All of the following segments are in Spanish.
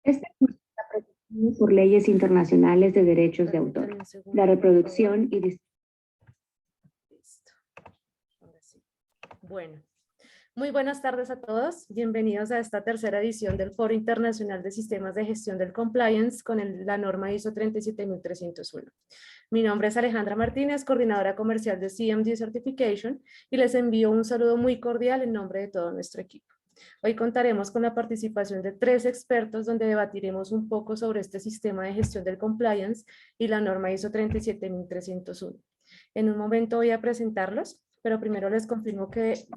Este curso está protegido por leyes internacionales de derechos de autor, Permítame un segundo, la por reproducción favor. y Listo. Ahora sí. Bueno, muy buenas tardes a todos. Bienvenidos a esta tercera edición del Foro Internacional de Sistemas de Gestión del Compliance con la norma ISO 37301. Mi nombre es Alejandra Martínez, coordinadora comercial de CMD Certification, y les envío un saludo muy cordial en nombre de todo nuestro equipo. Hoy contaremos con la participación de 3 expertos donde debatiremos un poco sobre este sistema de gestión del compliance y la norma ISO 37301. En un momento voy a presentarlos, pero primero les confirmo que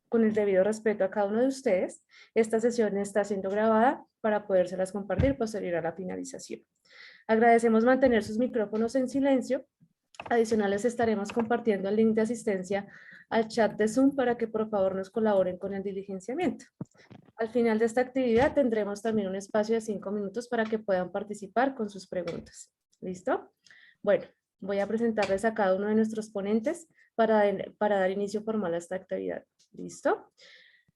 con el debido respeto a cada uno de ustedes, esta sesión está siendo grabada para podérselas compartir posterior a la finalización. Agradecemos mantener sus micrófonos en silencio. Adicionales, estaremos compartiendo el link de asistencia al chat de Zoom para que por favor nos colaboren con el diligenciamiento. Al final de esta actividad tendremos también un espacio de 5 minutos para que puedan participar con sus preguntas. ¿Listo? Bueno, voy a presentarles a cada uno de nuestros ponentes para dar inicio formal a esta actividad. ¿Listo?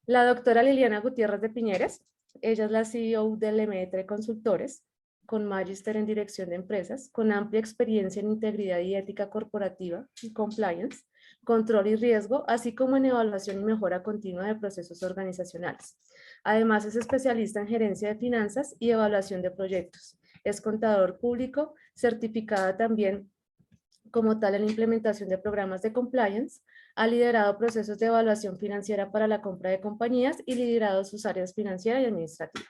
La doctora Liliana Gutiérrez de Piñeres, ella es la CEO del M3 Consultores, con magíster en dirección de empresas, con amplia experiencia en integridad y ética corporativa y compliance, control y riesgo, así como en evaluación y mejora continua de procesos organizacionales. Además, es especialista en gerencia de finanzas y evaluación de proyectos. Es contador público, certificada también como tal en la implementación de programas de compliance, ha liderado procesos de evaluación financiera para la compra de compañías y liderado sus áreas financiera y administrativa.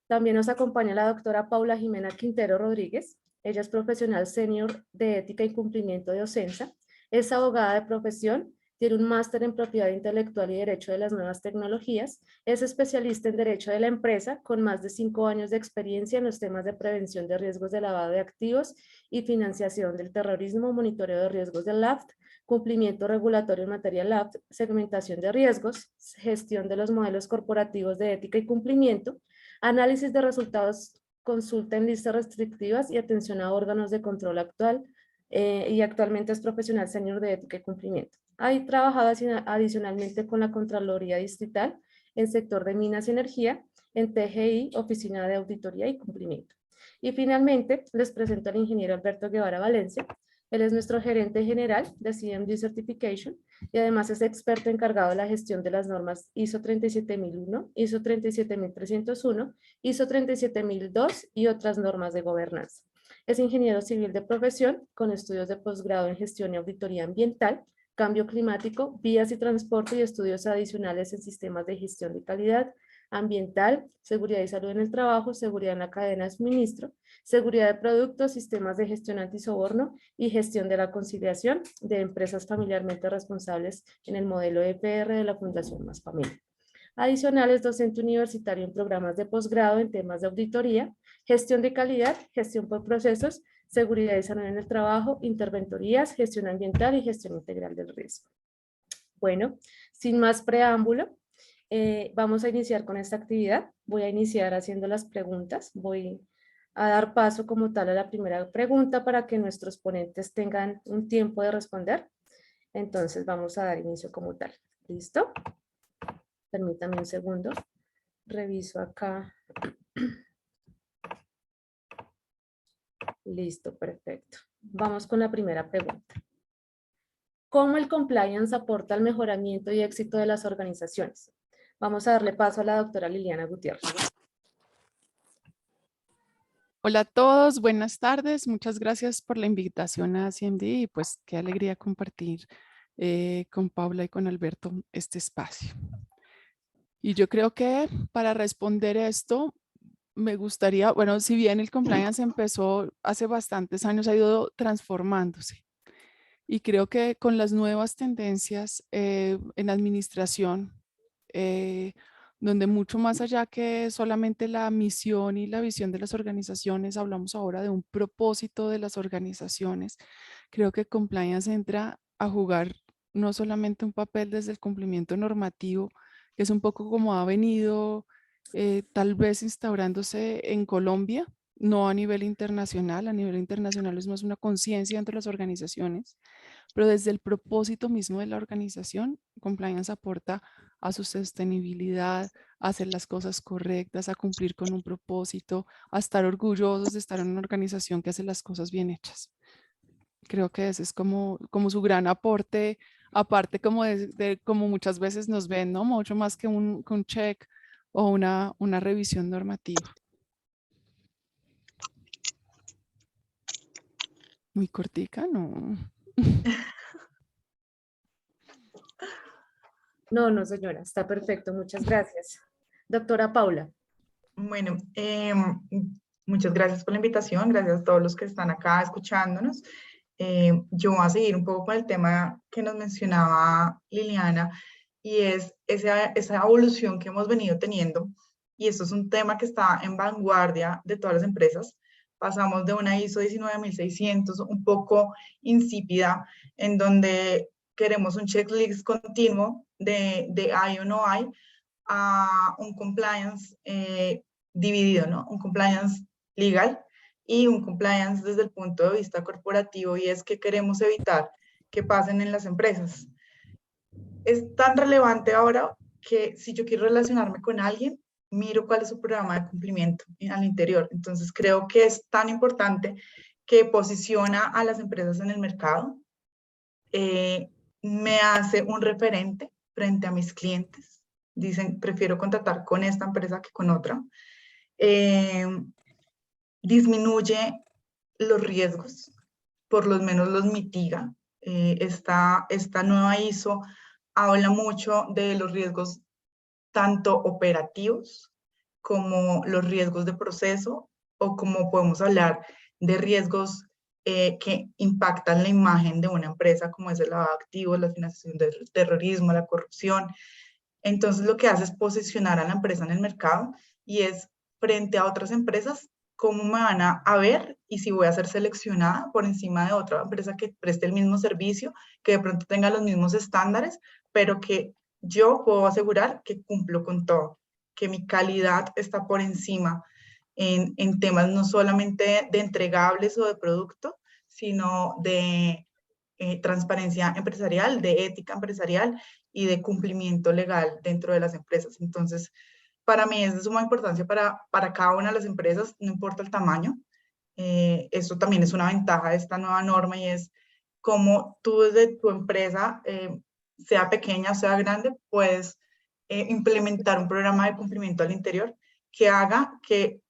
También nos acompaña la doctora Paula Jimena Quintero Rodríguez. Ella es profesional senior de ética y cumplimiento de OCENSA. Es abogada de profesión, tiene un máster en propiedad intelectual y derecho de las nuevas tecnologías. Es especialista en derecho de la empresa con más de 5 años de experiencia en los temas de prevención de riesgos de lavado de activos y financiación del terrorismo, monitoreo de riesgos del LAFT, cumplimiento regulatorio en materia LAFT, segmentación de riesgos, gestión de los modelos corporativos de ética y cumplimiento, análisis de resultados, consulta en listas restrictivas y atención a órganos de control actual, y actualmente es profesional senior de ética y cumplimiento. Ha trabajado adicionalmente con la Contraloría Distrital en sector de minas y energía, en TGI, Oficina de Auditoría y Cumplimiento. Y finalmente les presento al ingeniero Alberto Guevara Valencia. Él es nuestro gerente general de CMD Certification y además es experto encargado de la gestión de las normas ISO 37001, ISO 37301, ISO 37002 y otras normas de gobernanza. Es ingeniero civil de profesión con estudios de posgrado en gestión y auditoría ambiental, cambio climático, vías y transporte y estudios adicionales en sistemas de gestión de calidad ambiental, seguridad y salud en el trabajo, seguridad en la cadena de suministro, seguridad de productos, sistemas de gestión antisoborno y gestión de la conciliación de empresas familiarmente responsables en el modelo EPR de la Fundación Más Familia. Adicional, es docente universitario en programas de posgrado en temas de auditoría, gestión de calidad, gestión por procesos, seguridad y salud en el trabajo, interventorías, gestión ambiental y gestión integral del riesgo. Bueno, sin más preámbulo, vamos a iniciar con esta actividad. Voy a iniciar haciendo las preguntas. Voy a dar paso como tal a la primera pregunta para que nuestros ponentes tengan un tiempo de responder. Entonces vamos a dar inicio como tal. ¿Listo? Permítame un segundo. Reviso acá. Listo, perfecto. Vamos con la primera pregunta. ¿Cómo el compliance aporta al mejoramiento y éxito de las organizaciones? Vamos a darle paso a la doctora Liliana Gutiérrez. Hola a todos, buenas tardes. Muchas gracias por la invitación a CMD y pues qué alegría compartir con Paula y con Alberto este espacio. Y yo creo que para responder esto me gustaría, bueno, si bien el compliance empezó hace bastantes años, ha ido transformándose. Y creo que con las nuevas tendencias en administración, donde mucho más allá que solamente la misión y la visión de las organizaciones, hablamos ahora de un propósito de las organizaciones. Creo que compliance entra a jugar no solamente un papel desde el cumplimiento normativo, que es un poco como ha venido tal vez instaurándose en Colombia, no a nivel internacional. A nivel internacional es más una conciencia entre las organizaciones, pero desde el propósito mismo de la organización, compliance aporta a su sostenibilidad, a hacer las cosas correctas, a cumplir con un propósito, a estar orgullosos de estar en una organización que hace las cosas bien hechas. Creo que ese es como su gran aporte, aparte como como muchas veces nos ven, ¿no? Mucho más que que un check o una revisión normativa. Muy cortica, ¿no? No, no, señora, está perfecto. Muchas gracias. Doctora Paula. Bueno, muchas gracias por la invitación, gracias a todos los que están acá escuchándonos. Yo voy a seguir un poco con el tema que nos mencionaba Liliana, y es esa evolución que hemos venido teniendo, y esto es un tema que está en vanguardia de todas las empresas. Pasamos de una ISO 19600 un poco insípida, en donde queremos un checklist continuo de hay o no hay, a un compliance dividido, ¿no? Un compliance legal y un compliance desde el punto de vista corporativo, y es que queremos evitar que pasen en las empresas. Es tan relevante ahora que si yo quiero relacionarme con alguien, miro cuál es su programa de cumplimiento al interior. Entonces creo que es tan importante que posiciona a las empresas en el mercado, me hace un referente frente a mis clientes. Dicen, prefiero contratar con esta empresa que con otra. Disminuye los riesgos, por lo menos los mitiga. Esta nueva ISO habla mucho de los riesgos tanto operativos como los riesgos de proceso, o como podemos hablar de riesgos que impactan la imagen de una empresa, como es el lavado de activos, la financiación del terrorismo, la corrupción. Entonces lo que hace es posicionar a la empresa en el mercado, y es frente a otras empresas cómo me van a ver, y si voy a ser seleccionada por encima de otra empresa que preste el mismo servicio, que de pronto tenga los mismos estándares, pero que yo puedo asegurar que cumplo con todo, que mi calidad está por encima en temas no solamente de entregables o de producto, sino de transparencia empresarial, de ética empresarial y de cumplimiento legal dentro de las empresas. Entonces, para mí es de suma importancia para cada una de las empresas, no importa el tamaño. Esto también es una ventaja de esta nueva norma, y es cómo tú desde tu empresa, sea pequeña o sea grande, puedes implementar un programa de cumplimiento al interior que haga que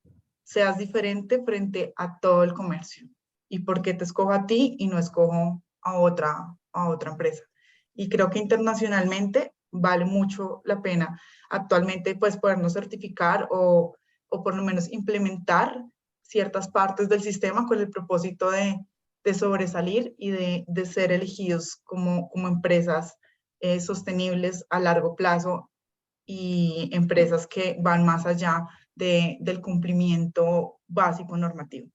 seas diferente frente a todo el comercio. ¿Y por qué te escojo a ti y no escojo a otra empresa? Y creo que internacionalmente vale mucho la pena actualmente pues podernos certificar, o por lo menos implementar ciertas partes del sistema con el propósito de sobresalir y de ser elegidos como empresas sostenibles a largo plazo, y empresas que van más allá del cumplimiento básico normativo.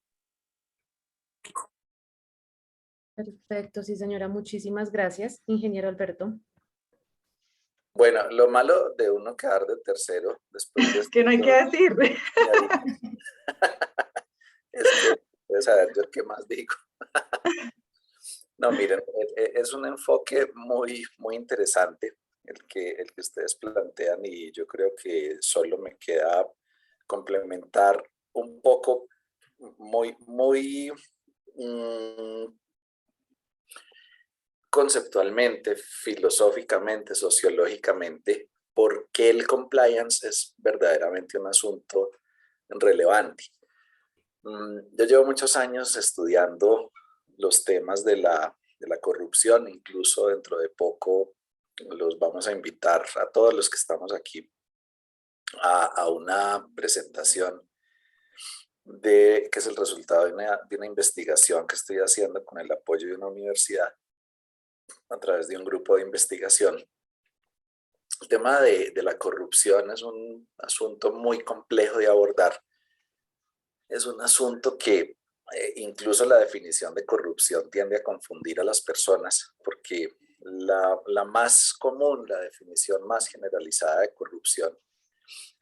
Perfecto, sí, señora. Muchísimas gracias. Ingeniero Alberto. Bueno, lo malo de uno quedar de tercero después de Que no hay que decir. Es que debes saber yo qué más digo. No, miren, es un enfoque muy interesante el que ustedes plantean, y yo creo que solo me queda complementar un poco muy conceptualmente, filosóficamente, sociológicamente, por qué el compliance es verdaderamente un asunto relevante. Yo llevo muchos años estudiando los temas de la corrupción. Incluso dentro de poco los vamos a invitar a todos los que estamos aquí a una presentación que es el resultado de una investigación que estoy haciendo con el apoyo de una universidad a través de un grupo de investigación. El tema de la corrupción es un asunto muy complejo de abordar. Es un asunto que incluso la definición de corrupción tiende a confundir a las personas, porque la más común, la definición más generalizada de corrupción,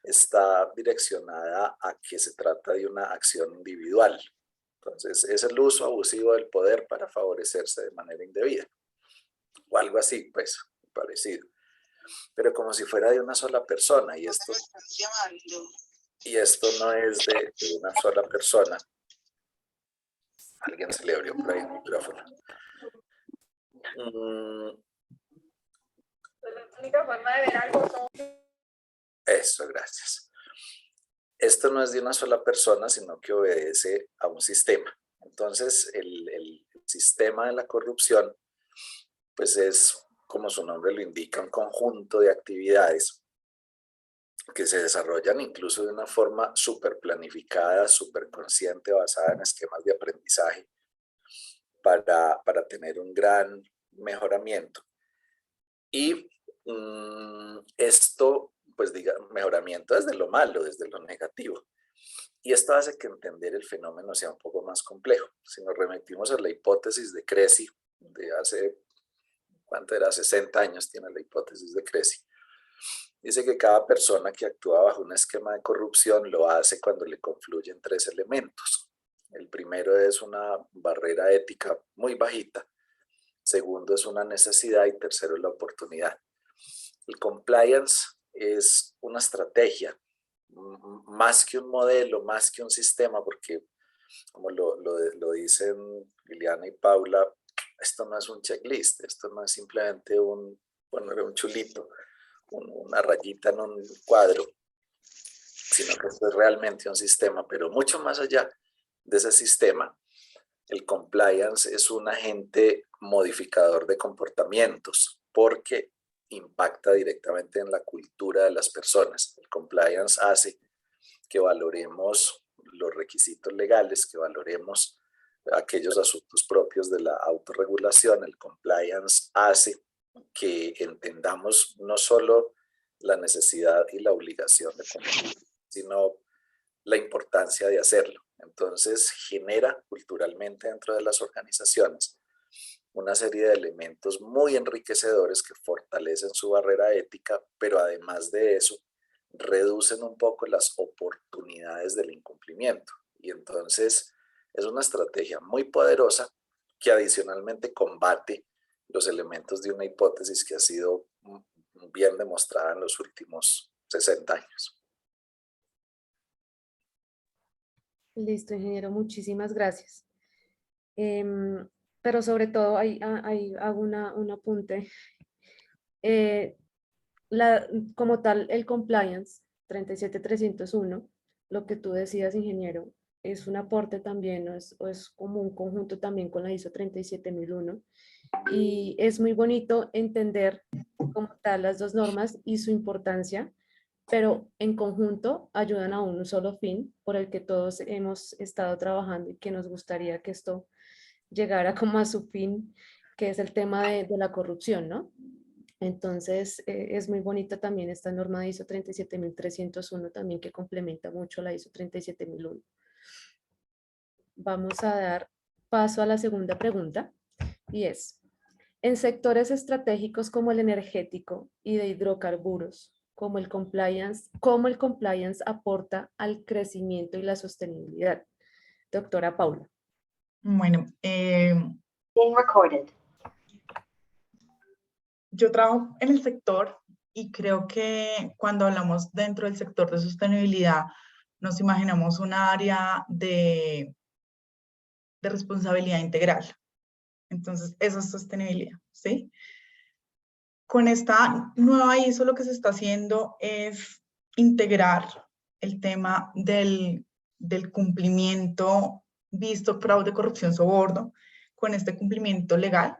está direccionada a que se trata de una acción individual. Entonces, es el uso abusivo del poder para favorecerse de manera indebida, o algo así, pues, parecido. pero como si fuera de una sola persona, y esto no es de una sola persona. Alguien se le abrió por ahí el micrófono. Eso, gracias. Esto no es de una sola persona, sino que obedece a un sistema. Entonces, el sistema de la corrupción, pues es, como su nombre lo indica, un conjunto de actividades que se desarrollan incluso de una forma súper planificada, súper consciente, basada en esquemas de aprendizaje, para tener un gran mejoramiento. Y esto, pues diga, mejoramiento desde lo malo, desde lo negativo. Y esto hace que entender el fenómeno sea un poco más complejo. Si nos remitimos a la hipótesis de Cressy, de hace, ¿cuánto era? 60 años tiene la hipótesis de Cressy. Dice que cada persona que actúa bajo un esquema de corrupción lo hace cuando le confluyen 3 elementos. El primero es una barrera ética muy bajita. Segundo es una necesidad y tercero es la oportunidad. El compliance es una estrategia, más que un modelo, más que un sistema, porque como lo dicen Liliana y Paula, esto no es un checklist, esto no es simplemente poner un chulito, una rayita en un cuadro, sino que esto es realmente un sistema, pero mucho más allá de ese sistema, el compliance es un agente modificador de comportamientos, porque impacta directamente en la cultura de las personas. El compliance hace que valoremos los requisitos legales, que valoremos aquellos asuntos propios de la autorregulación. El compliance hace que entendamos no solo la necesidad y la obligación de cumplir, sino la importancia de hacerlo. Entonces genera culturalmente dentro de las organizaciones una serie de elementos muy enriquecedores que fortalecen su barrera ética, pero además de eso, reducen un poco las oportunidades del incumplimiento. Y entonces es una estrategia muy poderosa que adicionalmente combate los elementos de una hipótesis que ha sido bien demostrada en los últimos 60 años. Listo, ingeniero, muchísimas gracias. Pero sobre todo, ahí hago un apunte. Como tal, el compliance 37301, lo que tú decías, ingeniero, es un aporte también, o es como un conjunto también con la ISO 37001. Y es muy bonito entender como tal las dos normas y su importancia, pero en conjunto ayudan a un solo fin por el que todos hemos estado trabajando y que nos gustaría que esto llegara como a su fin, que es el tema de la corrupción, ¿no? Entonces, es muy bonita también esta norma de ISO 37301 también, que complementa mucho la ISO 37001. Vamos a dar paso a la segunda pregunta, y es: en sectores estratégicos como el energético y de hidrocarburos, ¿cómo el compliance aporta al crecimiento y la sostenibilidad? Doctora Paula. Bueno, yo trabajo en el sector y creo que cuando hablamos dentro del sector de sostenibilidad, nos imaginamos un área de responsabilidad integral. Entonces, eso es sostenibilidad, ¿sí? Con esta nueva ISO lo que se está haciendo es integrar el tema del cumplimiento visto, fraude, corrupción, soborno, con este cumplimiento legal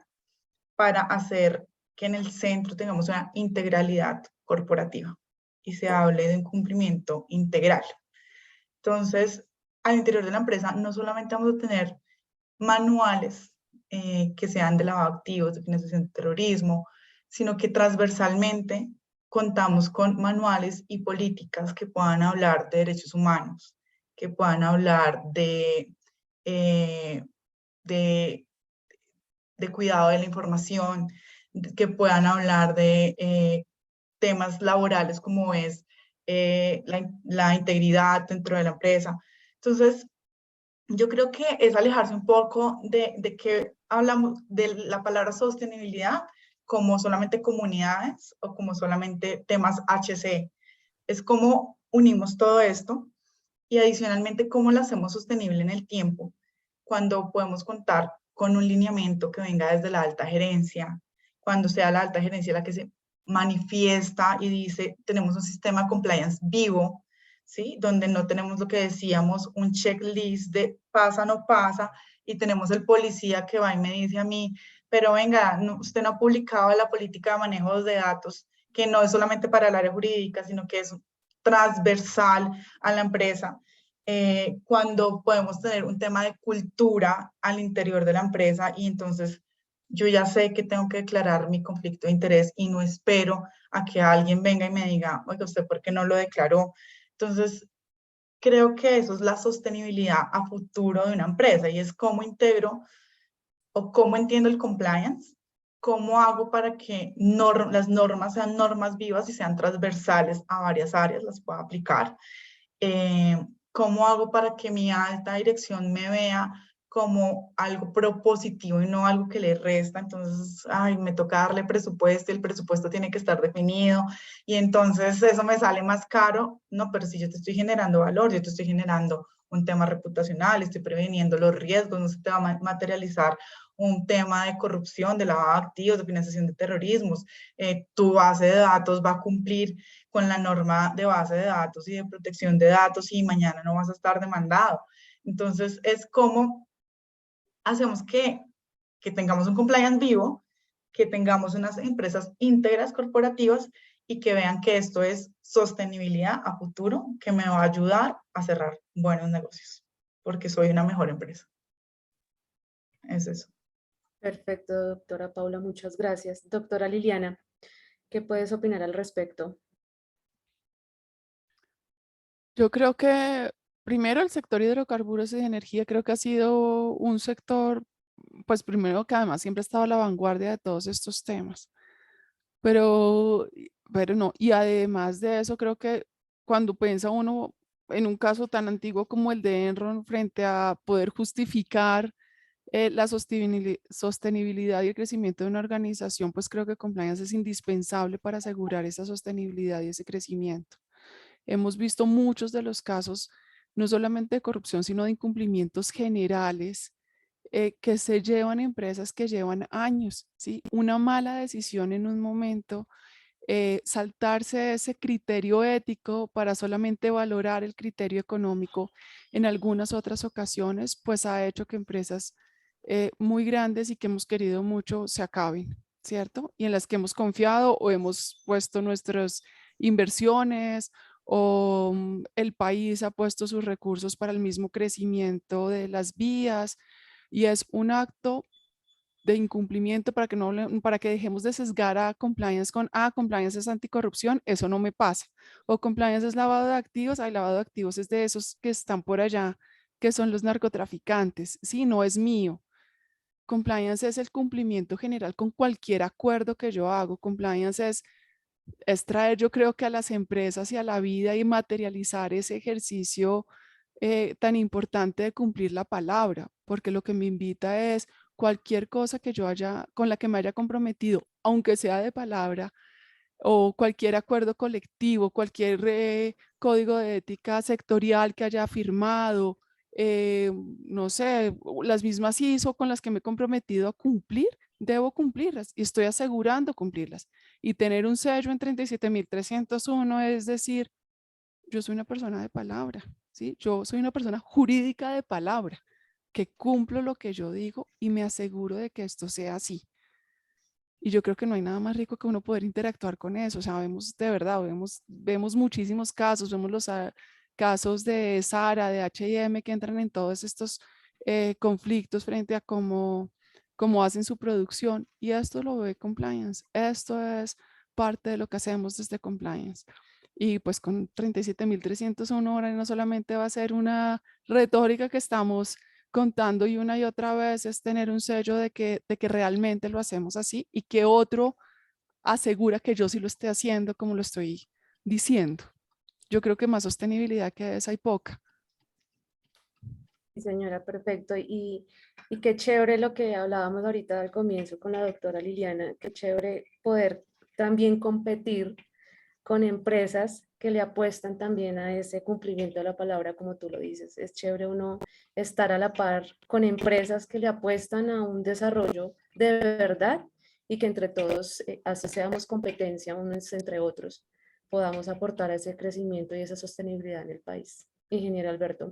para hacer que en el centro tengamos una integralidad corporativa y se hable de un cumplimiento integral. Entonces, al interior de la empresa no solamente vamos a tener manuales que sean de lavado de activos, de financiación de terrorismo, sino que transversalmente contamos con manuales y políticas que puedan hablar de derechos humanos, que puedan hablar de cuidado de la información, que puedan hablar de temas laborales como es la integridad dentro de la empresa. Entonces, yo creo que es alejarse un poco de que hablamos de la palabra sostenibilidad como solamente comunidades o como solamente temas HC. Es cómo unimos todo esto y adicionalmente cómo lo hacemos sostenible en el tiempo cuando podemos contar con un lineamiento que venga desde la alta gerencia, cuando sea la alta gerencia la que se manifiesta y dice, tenemos un sistema de compliance vivo, ¿sí? Donde no tenemos lo que decíamos, un checklist de pasa, no pasa, y tenemos el policía que va y me dice a mí, pero venga, no, usted no ha publicado la política de manejo de datos, que no es solamente para el área jurídica, sino que es transversal a la empresa. Cuando podemos tener un tema de cultura al interior de la empresa y entonces yo ya sé que tengo que declarar mi conflicto de interés y no espero a que alguien venga y me diga, oiga, ¿usted por qué no lo declaró? Entonces, creo que eso es la sostenibilidad a futuro de una empresa y es cómo integro o cómo entiendo el compliance, cómo hago para que las normas sean normas vivas y sean transversales a varias áreas, las pueda aplicar. ¿Cómo hago para que mi alta dirección me vea como algo propositivo y no algo que le resta? Entonces, ay, me toca darle presupuesto y el presupuesto tiene que estar definido y entonces eso me sale más caro. No, pero si yo te estoy generando valor, yo te estoy generando un tema reputacional, estoy previniendo los riesgos, no se te va a materializar un tema de corrupción, de lavado de activos, de financiación de terrorismos. Tu base de datos va a cumplir con la norma de base de datos y de protección de datos y mañana no vas a estar demandado. Entonces, es como hacemos que tengamos un compliance vivo, que tengamos unas empresas íntegras corporativas y que vean que esto es sostenibilidad a futuro, que me va a ayudar a cerrar buenos negocios, porque soy una mejor empresa. Es eso. Perfecto, doctora Paula, muchas gracias. Doctora Liliana, ¿qué puedes opinar al respecto? Yo creo que primero el sector hidrocarburos y de energía creo que ha sido un sector, pues primero que además siempre ha estado a la vanguardia de todos estos temas. Pero no, y además de eso creo que cuando piensa uno en un caso tan antiguo como el de Enron frente a poder justificar la sostenibilidad y el crecimiento de una organización, pues creo que compliance es indispensable para asegurar esa sostenibilidad y ese crecimiento. Hemos visto muchos de los casos, no solamente de corrupción, sino de incumplimientos generales que se llevan empresas que llevan años, ¿sí? Una mala decisión en un momento, saltarse ese criterio ético para solamente valorar el criterio económico en algunas otras ocasiones, pues ha hecho que empresas muy grandes y que hemos querido mucho se acaben, ¿cierto? Y en las que hemos confiado o hemos puesto nuestras inversiones o el país ha puesto sus recursos para el mismo crecimiento de las vías y es un acto de incumplimiento para que, para que dejemos de sesgar a compliance con, compliance es anticorrupción, eso no me pasa. O compliance es lavado de activos, lavado de activos es de esos que están por allá, que son los narcotraficantes. Sí, no es mío. Compliance es el cumplimiento general con cualquier acuerdo que yo hago. Compliance es traer, yo creo que a las empresas y a la vida y materializar ese ejercicio tan importante de cumplir la palabra, porque lo que me invita es cualquier cosa que yo con la que me haya comprometido, aunque sea de palabra, o cualquier acuerdo colectivo, cualquier código de ética sectorial que haya firmado, no sé, las mismas ISO con las que me he comprometido a cumplir, debo cumplirlas y estoy asegurando cumplirlas. Y tener un sello en 37.301 es decir, yo soy una persona de palabra, ¿sí? Yo soy una persona jurídica de palabra, que cumplo lo que yo digo y me aseguro de que esto sea así. Y yo creo que no hay nada más rico que uno poder interactuar con eso. O sea, vemos de verdad, vemos muchísimos casos, vemos los casos de Zara, de H&M que entran en todos estos conflictos frente a cómo hacen su producción. Y esto lo ve compliance. Esto es parte de lo que hacemos desde compliance. Y pues con 37.301 ahora no solamente va a ser una retórica que estamos contando y una y otra vez, es tener un sello de que realmente lo hacemos así y que otro asegura que yo sí lo esté haciendo como lo estoy diciendo. Yo creo que más sostenibilidad que esa hay poca. Sí, señora, perfecto. Y Y qué chévere lo que hablábamos ahorita al comienzo con la doctora Liliana, qué chévere poder también competir con empresas que le apuestan también a ese cumplimiento de la palabra, como tú lo dices. Es chévere uno estar a la par con empresas que le apuestan a un desarrollo de verdad y que entre todos, así seamos competencia unos entre otros, podamos aportar a ese crecimiento y esa sostenibilidad en el país. Ingeniero Alberto.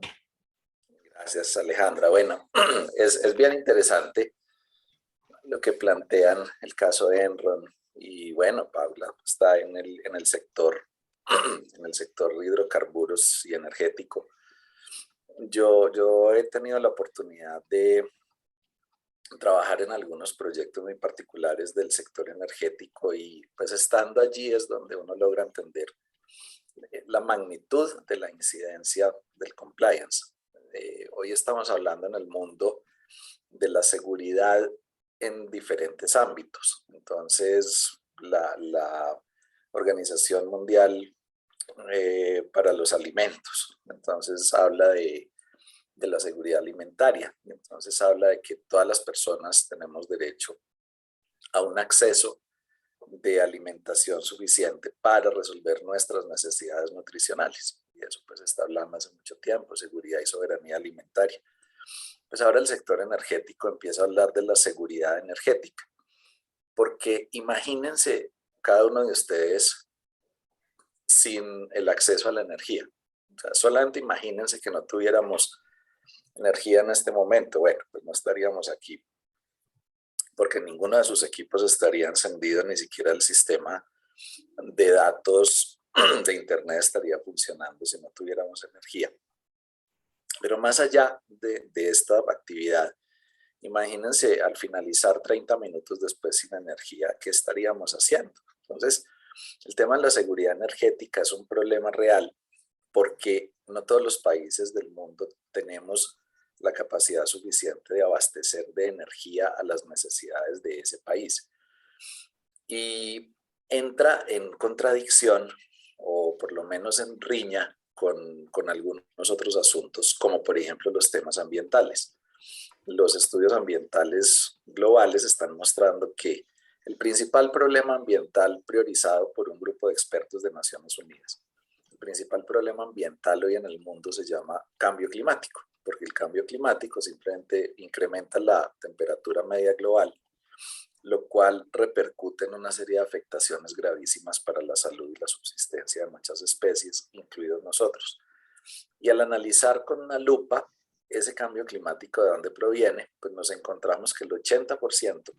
Gracias, Alejandra. Bueno, es bien interesante lo que plantean el caso de Enron. Y bueno, Paula está en el sector de hidrocarburos y energético. Yo he tenido la oportunidad de trabajar en algunos proyectos muy particulares del sector energético y pues estando allí es donde uno logra entender la magnitud de la incidencia del compliance. Hoy estamos hablando en el mundo de la seguridad en diferentes ámbitos. Entonces, la Organización Mundial para los Alimentos, entonces habla de la seguridad alimentaria. Entonces habla de que todas las personas tenemos derecho a un acceso de alimentación suficiente para resolver nuestras necesidades nutricionales. Y eso pues está hablando hace mucho tiempo, seguridad y soberanía alimentaria. Pues ahora el sector energético empieza a hablar de la seguridad energética, porque imagínense cada uno de ustedes sin el acceso a la energía. O sea, solamente imagínense que no tuviéramos energía en este momento. Bueno, pues no estaríamos aquí, porque ninguno de sus equipos estaría encendido, ni siquiera el sistema de datos de internet estaría funcionando si no tuviéramos energía. Pero más allá de esta actividad, imagínense al finalizar 30 minutos después sin energía, ¿qué estaríamos haciendo? Entonces, el tema de la seguridad energética es un problema real porque no todos los países del mundo tenemos la capacidad suficiente de abastecer de energía a las necesidades de ese país. Y entra en contradicción, o por lo menos en riña, con algunos otros asuntos, como por ejemplo los temas ambientales. Los estudios ambientales globales están mostrando que el principal problema ambiental priorizado por un grupo de expertos de Naciones Unidas, el principal problema ambiental hoy en el mundo se llama cambio climático, porque el cambio climático simplemente incrementa la temperatura media global, lo cual repercute en una serie de afectaciones gravísimas para la salud y la subsistencia de muchas especies, incluidos nosotros. Y al analizar con una lupa ese cambio climático de dónde proviene, pues nos encontramos que el 80%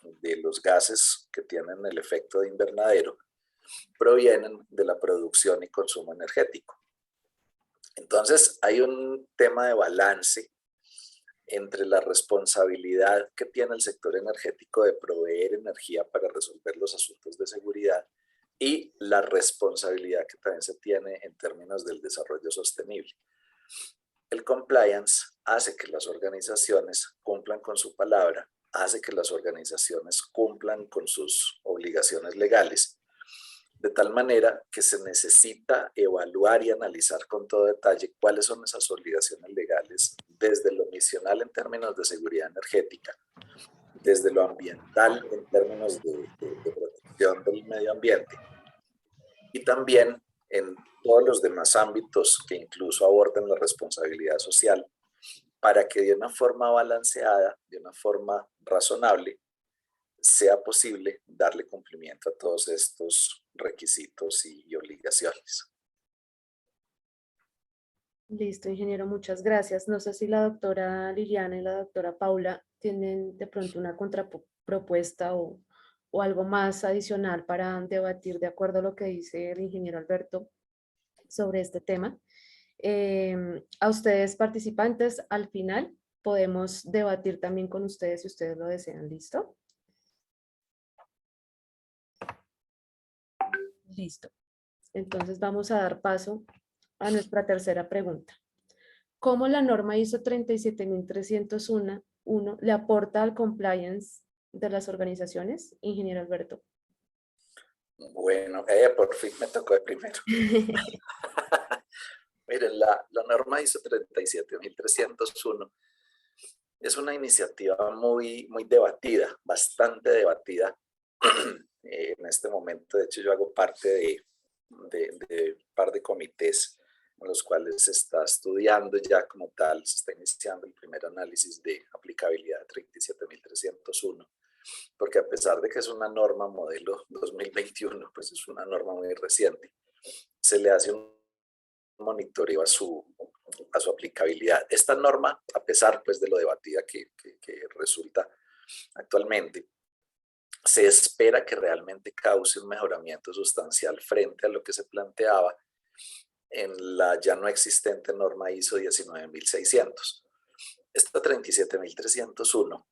de los gases que tienen el efecto de invernadero provienen de la producción y consumo energético. Entonces hay un tema de balance entre la responsabilidad que tiene el sector energético de proveer energía para resolver los asuntos de seguridad y la responsabilidad que también se tiene en términos del desarrollo sostenible. El compliance hace que las organizaciones cumplan con su palabra, hace que las organizaciones cumplan con sus obligaciones legales, de tal manera que se necesita evaluar y analizar con todo detalle cuáles son esas obligaciones legales desde lo misional en términos de seguridad energética, desde lo ambiental en términos de protección del medio ambiente y también en todos los demás ámbitos que incluso abordan la responsabilidad social, para que de una forma balanceada, de una forma razonable, sea posible darle cumplimiento a todos estos requisitos y obligaciones. Listo, ingeniero, muchas gracias. No sé si la doctora Liliana y la doctora Paula tienen de pronto una contrapropuesta o algo más adicional para debatir de acuerdo a lo que dice el ingeniero Alberto sobre este tema. A ustedes participantes, al final podemos debatir también con ustedes si ustedes lo desean. ¿Listo? Listo. Entonces vamos a dar paso a nuestra tercera pregunta. ¿Cómo la norma ISO 37301 le aporta al compliance de las organizaciones? Ingeniero Alberto. Bueno, por fin me tocó de primero. Miren, la norma ISO 37301 Es una iniciativa muy debatida, bastante debatida. En este momento, de hecho, yo hago parte de un par de comités en los cuales se está estudiando ya como tal, se está iniciando el primer análisis de aplicabilidad 37.301, porque a pesar de que es una norma modelo 2021, pues es una norma muy reciente, se le hace un monitoreo a su aplicabilidad. Esta norma, a pesar pues de lo debatida que resulta actualmente, se espera que realmente cause un mejoramiento sustancial frente a lo que se planteaba en la ya no existente norma ISO 19600. Esta 37301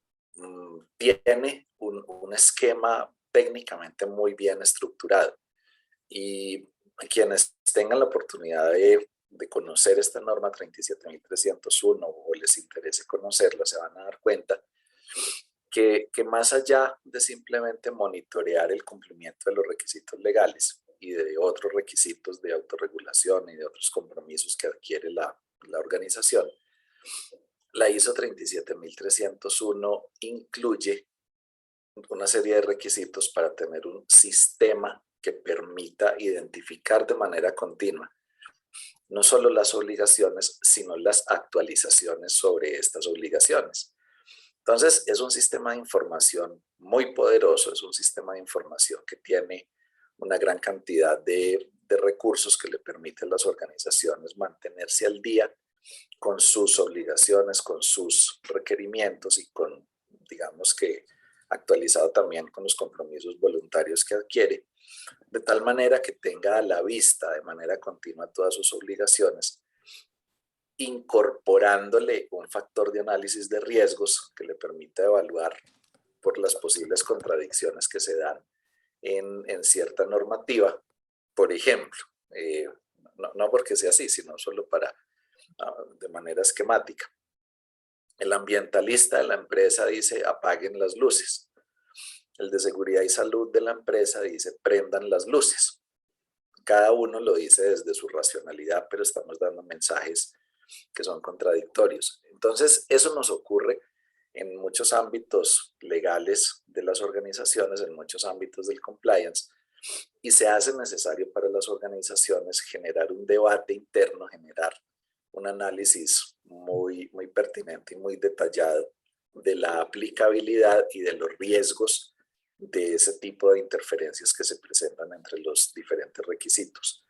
tiene un esquema técnicamente muy bien estructurado, y quienes tengan la oportunidad de conocer esta norma 37301 o les interese conocerla, se van a dar cuenta que más allá de simplemente monitorear el cumplimiento de los requisitos legales y de otros requisitos de autorregulación y de otros compromisos que adquiere la organización, la ISO 37301 incluye una serie de requisitos para tener un sistema que permita identificar de manera continua no solo las obligaciones, sino las actualizaciones sobre estas obligaciones. Entonces, es un sistema de información muy poderoso, es un sistema de información que tiene una gran cantidad de recursos que le permiten a las organizaciones mantenerse al día con sus obligaciones, con sus requerimientos y con, digamos que, actualizado también con los compromisos voluntarios que adquiere, de tal manera que tenga a la vista de manera continua todas sus obligaciones, incorporándole un factor de análisis de riesgos que le permita evaluar por las posibles contradicciones que se dan en cierta normativa. Por ejemplo, no porque sea así, sino solo para de manera esquemática. El ambientalista de la empresa dice apaguen las luces. El de seguridad y salud de la empresa dice prendan las luces. Cada uno lo dice desde su racionalidad, pero estamos dando mensajes que son contradictorios. Entonces, eso nos ocurre en muchos ámbitos legales de las organizaciones, en muchos ámbitos del compliance, y se hace necesario para las organizaciones generar un debate interno, generar un análisis muy pertinente y muy detallado de la aplicabilidad y de los riesgos de ese tipo de interferencias que se presentan entre los diferentes requisitos.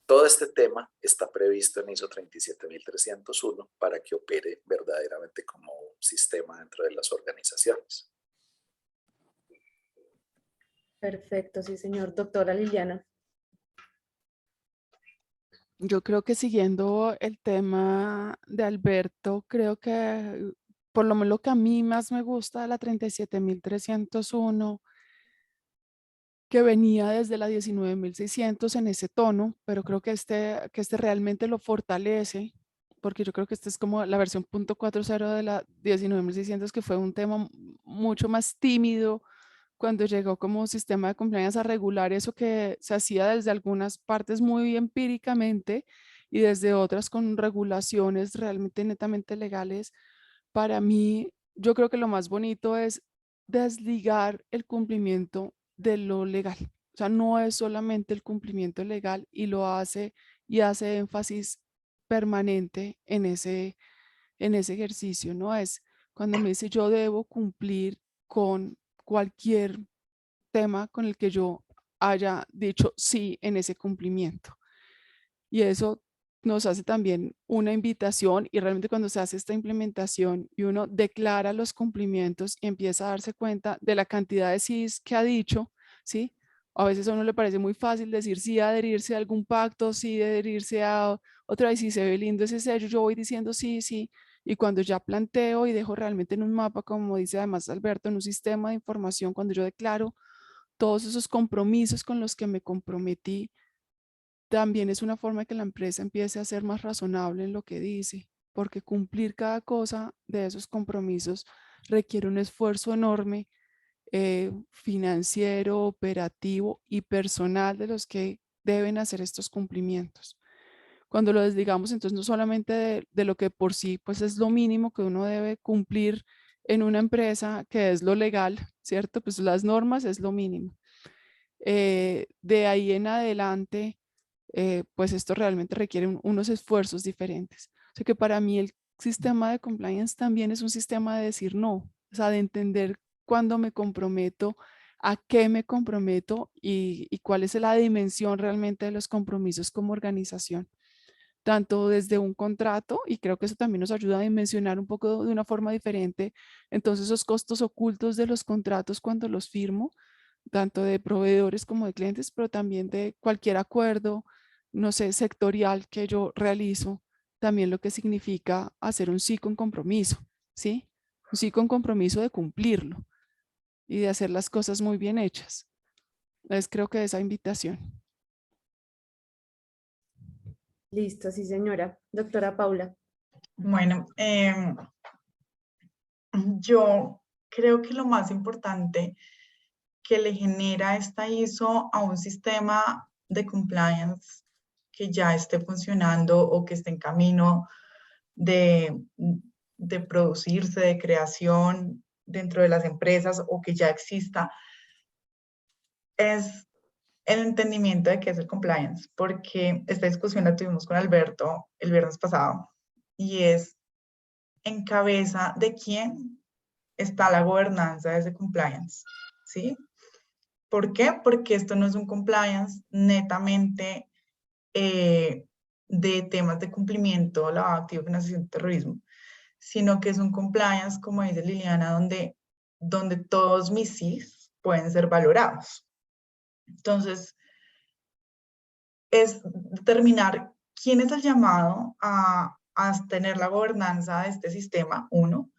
Todo este tema está previsto en ISO 37301 para que opere verdaderamente como un sistema dentro de las organizaciones. Perfecto, sí, señor. Doctora Liliana. Yo creo que siguiendo el tema de Alberto, creo que por lo menos lo que a mí más me gusta de la 37301, que venía desde la 19600 en ese tono, pero creo que este realmente lo fortalece, porque yo creo que esta es como la versión .40 de la 19600, que fue un tema mucho más tímido cuando llegó como sistema de compliance a regular eso que se hacía desde algunas partes muy empíricamente y desde otras con regulaciones realmente netamente legales. Para mí, yo creo que lo más bonito es desligar el cumplimiento de lo legal. O sea, no es solamente el cumplimiento legal, y lo hace y hace énfasis permanente en ese ejercicio, ¿no? Es cuando me dice yo debo cumplir con cualquier tema con el que yo haya dicho sí en ese cumplimiento. Y eso nos hace también una invitación, y realmente cuando se hace esta implementación y uno declara los cumplimientos y empieza a darse cuenta de la cantidad de sís que ha dicho, ¿sí? A veces a uno le parece muy fácil decir sí, adherirse a algún pacto, sí, adherirse a otra, y si se ve lindo ese sello, yo voy diciendo sí, sí, y cuando ya planteo y dejo realmente en un mapa, como dice además Alberto, en un sistema de información, cuando yo declaro todos esos compromisos con los que me comprometí, también es una forma de que la empresa empiece a ser más razonable en lo que dice, porque cumplir cada cosa de esos compromisos requiere un esfuerzo enorme, financiero, operativo y personal de los que deben hacer estos cumplimientos. Cuando lo desligamos, entonces no solamente de lo que por sí pues es lo mínimo que uno debe cumplir en una empresa, que es lo legal, ¿cierto? Pues las normas es lo mínimo. De ahí en adelante, pues esto realmente requiere unos esfuerzos diferentes. O sea que para mí el sistema de compliance también es un sistema de decir no, o sea, de entender cuándo me comprometo, a qué me comprometo y cuál es la dimensión realmente de los compromisos como organización. Tanto desde un contrato, y creo que eso también nos ayuda a dimensionar un poco de una forma diferente, entonces esos costos ocultos de los contratos cuando los firmo, tanto de proveedores como de clientes, pero también de cualquier acuerdo, no sé, sectorial que yo realizo, también lo que significa hacer un sí con compromiso, ¿sí? Un sí con compromiso de cumplirlo y de hacer las cosas muy bien hechas. Es creo que esa invitación. Listo, sí, señora. Doctora Paula. Bueno, yo creo que lo más importante que le genera esta ISO a un sistema de compliance que ya esté funcionando o que esté en camino de producirse, de creación dentro de las empresas o que ya exista, es el entendimiento de qué es el compliance, porque esta discusión la tuvimos con Alberto el viernes pasado y es en cabeza de quién está la gobernanza de ese compliance, ¿sí? ¿Por qué? Porque esto no es un compliance netamente de temas de cumplimiento, lavado de activos, financiación de terrorismo, sino que es un compliance, como dice Liliana, donde todos mis sís pueden ser valorados. Entonces, es determinar quién es el llamado a tener la gobernanza de este sistema, uno.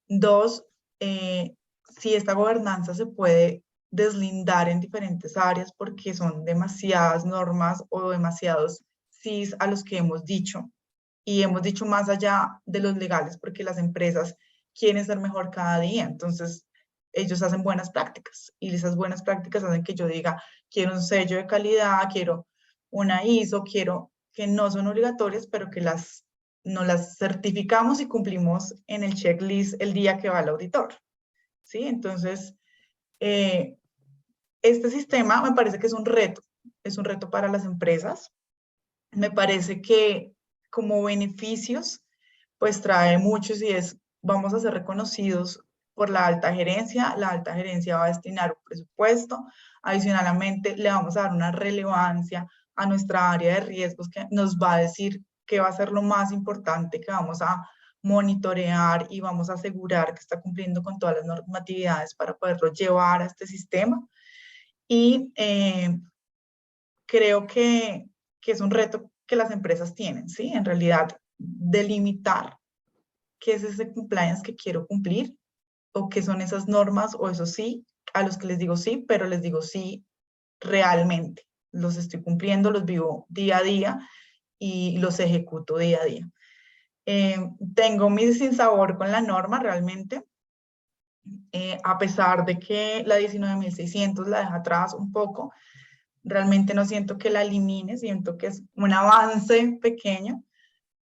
Dos, si esta gobernanza se puede deslindar en diferentes áreas porque son demasiadas normas o demasiados sís a los que hemos dicho. Y hemos dicho más allá de los legales porque las empresas quieren ser mejor cada día. Entonces, ellos hacen buenas prácticas y esas buenas prácticas hacen que yo diga, quiero un sello de calidad, quiero una ISO, quiero que no son obligatorias, pero que no las certificamos y cumplimos en el checklist el día que va el auditor. ¿Sí? Entonces, este sistema me parece que es un reto para las empresas. Me parece que como beneficios, pues trae muchos y es, vamos a ser reconocidos por la alta gerencia va a destinar un presupuesto, adicionalmente le vamos a dar una relevancia a nuestra área de riesgos que nos va a decir qué va a ser lo más importante que vamos a monitorear y vamos a asegurar que está cumpliendo con todas las normatividades para poderlo llevar a este sistema. Y creo que es un reto que las empresas tienen, ¿sí? En realidad, delimitar qué es ese compliance que quiero cumplir o qué son esas normas o eso sí, a los que les digo sí, pero les digo sí realmente. Los estoy cumpliendo, los vivo día a día y los ejecuto día a día. Tengo mi sinsabor con la norma realmente, a pesar de que la 19.600 la deja atrás un poco, realmente no siento que la elimine, siento que es un avance pequeño,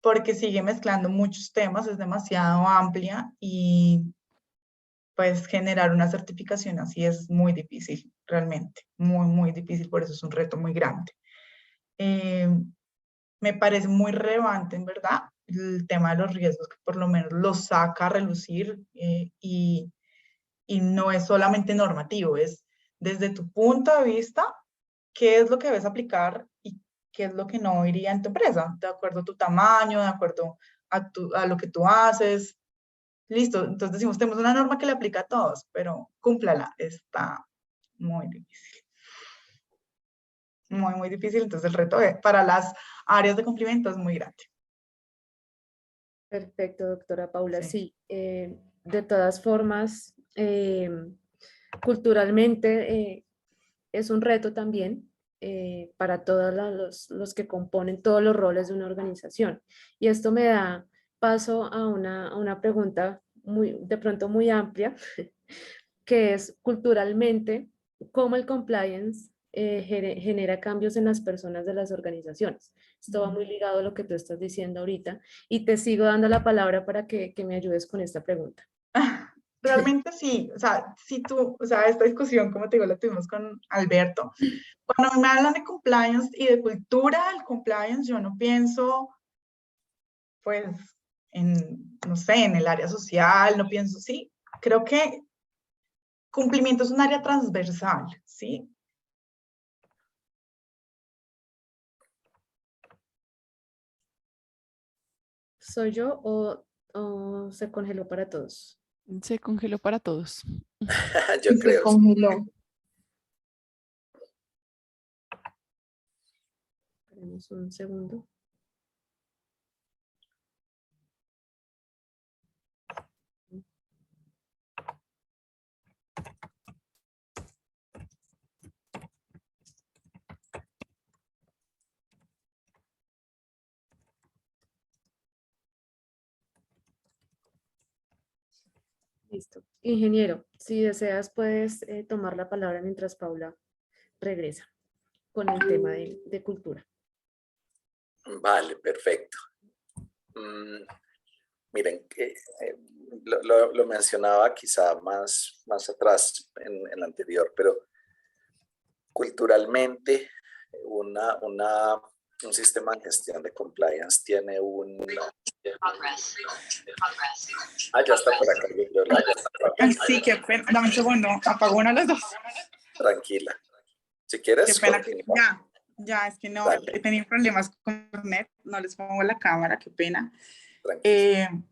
porque sigue mezclando muchos temas, es demasiado amplia y pues generar una certificación así es muy difícil, realmente, muy, muy difícil, por eso es un reto muy grande. Me parece muy relevante, en verdad, el tema de los riesgos, que por lo menos los saca a relucir y no es solamente normativo, es desde tu punto de vista, qué es lo que debes aplicar y qué es lo que no iría en tu empresa, de acuerdo a tu tamaño, de acuerdo a lo que tú haces. Listo, entonces decimos, tenemos una norma que le aplica a todos, pero cúmplala, está muy difícil. Muy, muy difícil, entonces el reto para las áreas de cumplimiento es muy grande. Perfecto, doctora Paula. Sí. Sí, de todas formas, culturalmente es un reto también para todos los que componen todos los roles de una organización. Y esto me da paso a una pregunta de pronto muy amplia, que es culturalmente, ¿cómo el compliance genera cambios en las personas de las organizaciones? Esto va muy ligado a lo que tú estás diciendo ahorita y te sigo dando la palabra para que me ayudes con esta pregunta. Realmente sí, o sea, si tú, o sea, esta discusión, como te digo, la tuvimos con Alberto. Cuando me hablan de compliance y de cultura del compliance, yo no pienso, pues, no sé, en el área social, no pienso, sí, creo que cumplimiento es un área transversal, ¿sí? ¿Soy yo o se congeló para todos? Se congeló para todos. Yo Se creo. congeló. Esperemos un segundo. Listo. Ingeniero, si deseas puedes tomar la palabra mientras Paula regresa con el tema de cultura. Vale, perfecto. Miren, lo mencionaba quizá más atrás en el anterior, pero culturalmente un sistema de gestión de compliance tiene un... Ah, ya está por acá. Sí, qué pena, dame un segundo, apago una de las dos. Tranquila. Si Qué quieres, pena, continúa. ya, es que no, Dale. he tenido problemas con internet, no les pongo la cámara, qué pena. Tranquila.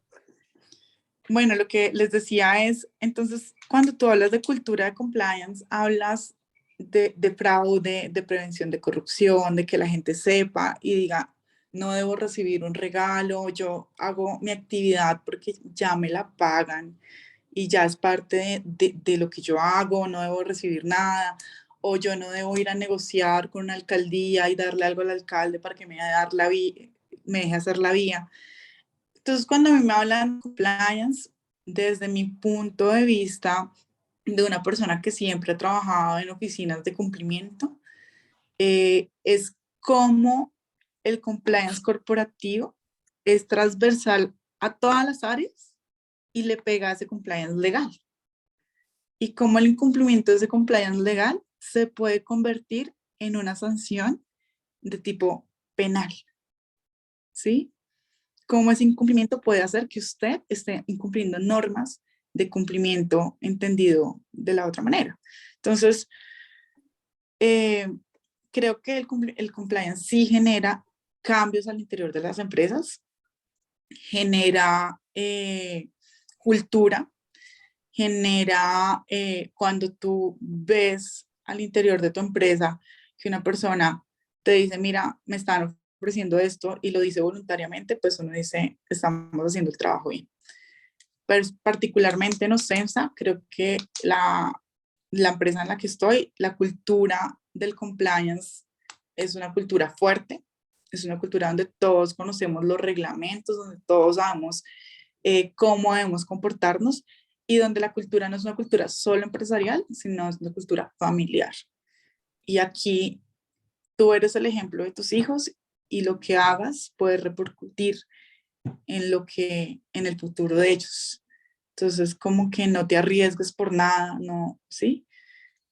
Bueno, lo que les decía es, entonces, cuando tú hablas de cultura de compliance, hablas de fraude, de prevención de corrupción, de que la gente sepa y diga, no debo recibir un regalo, yo hago mi actividad porque ya me la pagan y ya es parte de lo que yo hago, no debo recibir nada, o yo no debo ir a negociar con una alcaldía y darle algo al alcalde para que me me deje hacer la vía. Entonces, cuando a mí me hablan de compliance, desde mi punto de vista de una persona que siempre ha trabajado en oficinas de cumplimiento, es cómo el compliance corporativo es transversal a todas las áreas y le pega a ese compliance legal. Y cómo el incumplimiento de ese compliance legal se puede convertir en una sanción de tipo penal, ¿sí? Cómo ese incumplimiento puede hacer que usted esté incumpliendo normas de cumplimiento entendido de la otra manera. Entonces, creo que el compliance sí genera cambios al interior de las empresas, genera cultura, genera cuando tú ves al interior de tu empresa que una persona te dice, mira, me están ofreciendo esto y lo dice voluntariamente, pues uno dice, estamos haciendo el trabajo bien. Pero particularmente en Ocensa, creo que la empresa en la que estoy, la cultura del compliance es una cultura fuerte, es una cultura donde todos conocemos los reglamentos, donde todos sabemos cómo debemos comportarnos y donde la cultura no es una cultura solo empresarial, sino es una cultura familiar. Y aquí tú eres el ejemplo de tus hijos y lo que hagas puede repercutir en el futuro de ellos. Entonces, como que no te arriesgues por nada, ¿no? ¿Sí?